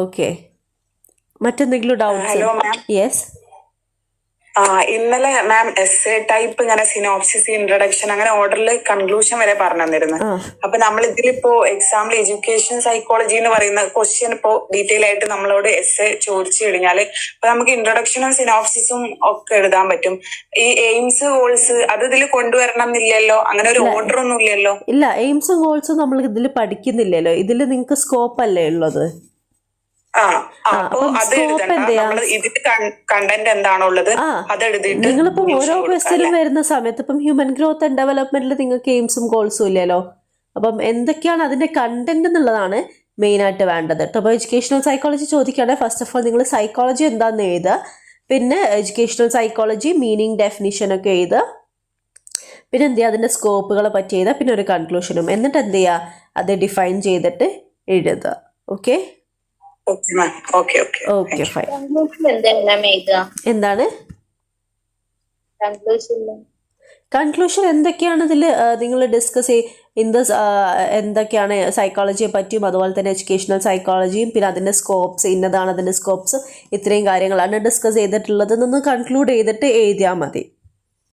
ഓക്കെ, മറ്റെന്തെങ്കിലും ഡൗട്ട്സ്? യെസ്. ഇന്നലെ മാം എസ് ടൈപ്പ് ഇങ്ങനെ സിനോപ്സിസ്, ഇൻട്രൊഡക്ഷൻ, അങ്ങനെ ഓർഡറിൽ കൺക്ലൂഷൻ വരെ പറഞ്ഞു തന്നിരുന്നു. അപ്പൊ നമ്മൾ ഇതിലിപ്പോ എക്സാമ്പിൾ എഡ്യൂക്കേഷൻ സൈക്കോളജി എന്ന് പറയുന്ന ക്വസ്റ്റ്യൻ ഇപ്പോ ഡീറ്റെയിൽ ആയിട്ട് നമ്മളോട് എസ് ചോദിച്ചു കഴിഞ്ഞാല് ഇപ്പൊ നമുക്ക് ഇൻട്രൊഡക്ഷനും സിനോപ്സിസും ഒക്കെ എഴുതാൻ പറ്റും. ഈ എയിംസ്, ഗോൾസ് അത് ഇതിൽ കൊണ്ടുവരണം എന്നില്ലല്ലോ, അങ്ങനെ ഒരു ഓർഡർ ഒന്നും ഇല്ലല്ലോ. ഇല്ല, എയിംസും ഗോൾസും നമ്മൾ ഇതിൽ പഠിക്കുന്നില്ലല്ലോ. ഇതിൽ നിങ്ങൾക്ക് സ്കോപ്പ് അല്ലേ ഉള്ളത്. കണ്ടന്റ് എന്താണുള്ളത് അത് എഴുതിയിട്ട് നിങ്ങളിപ്പം ഓരോ ക്വസ്റ്റ്യനും വരുന്ന സമയത്ത് ഇപ്പം ഹ്യൂമൻ ഗ്രോത്ത് ആൻഡ് ഡെവലപ്മെന്റിൽ നിങ്ങൾക്ക് എയിംസും ഗോൾസും ഇല്ലല്ലോ. അപ്പം എന്തൊക്കെയാണ് അതിന്റെ കണ്ടന്റ് എന്നുള്ളതാണ് മെയിൻ ആയിട്ട് വേണ്ടത് കേട്ടോ. അപ്പോൾ എഡ്യൂക്കേഷണൽ സൈക്കോളജി ചോദിക്കുകയാണെങ്കിൽ ഫസ്റ്റ് ഓഫ് ഓൾ നിങ്ങൾ സൈക്കോളജി എന്താണെന്ന് എഴുതുക, പിന്നെ എഡ്യൂക്കേഷണൽ സൈക്കോളജി മീനിങ്, ഡെഫിനിഷൻ ഒക്കെ എഴുതുക, പിന്നെ എന്ത് ചെയ്യുക അതിന്റെ സ്കോപ്പുകളെ പറ്റി എഴുതുക, പിന്നെ ഒരു കൺക്ലൂഷനും, എന്നിട്ട് എന്ത് ചെയ്യുക അത് ഡിഫൈൻ ചെയ്തിട്ട് എഴുതുക. Okay, okay fine. എന്താണ് കൺക്ലൂഷൻ? എന്തൊക്കെയാണ് ഇതിൽ നിങ്ങൾ ഡിസ്കസ് എന്തൊക്കെയാണ് സൈക്കോളജിയെ പറ്റിയും അതുപോലെ തന്നെ എഡ്യൂക്കേഷണൽ സൈക്കോളജിയും പിന്നെ അതിൻ്റെ സ്കോപ്സ്, ഇന്നതാണ് അതിൻ്റെ സ്കോപ്സ്, ഇത്രയും കാര്യങ്ങളാണ് ഡിസ്കസ് ചെയ്തിട്ടുള്ളത് എന്നൊന്ന് കൺക്ലൂഡ് ചെയ്തിട്ട് എഴുതിയാൽ മതി.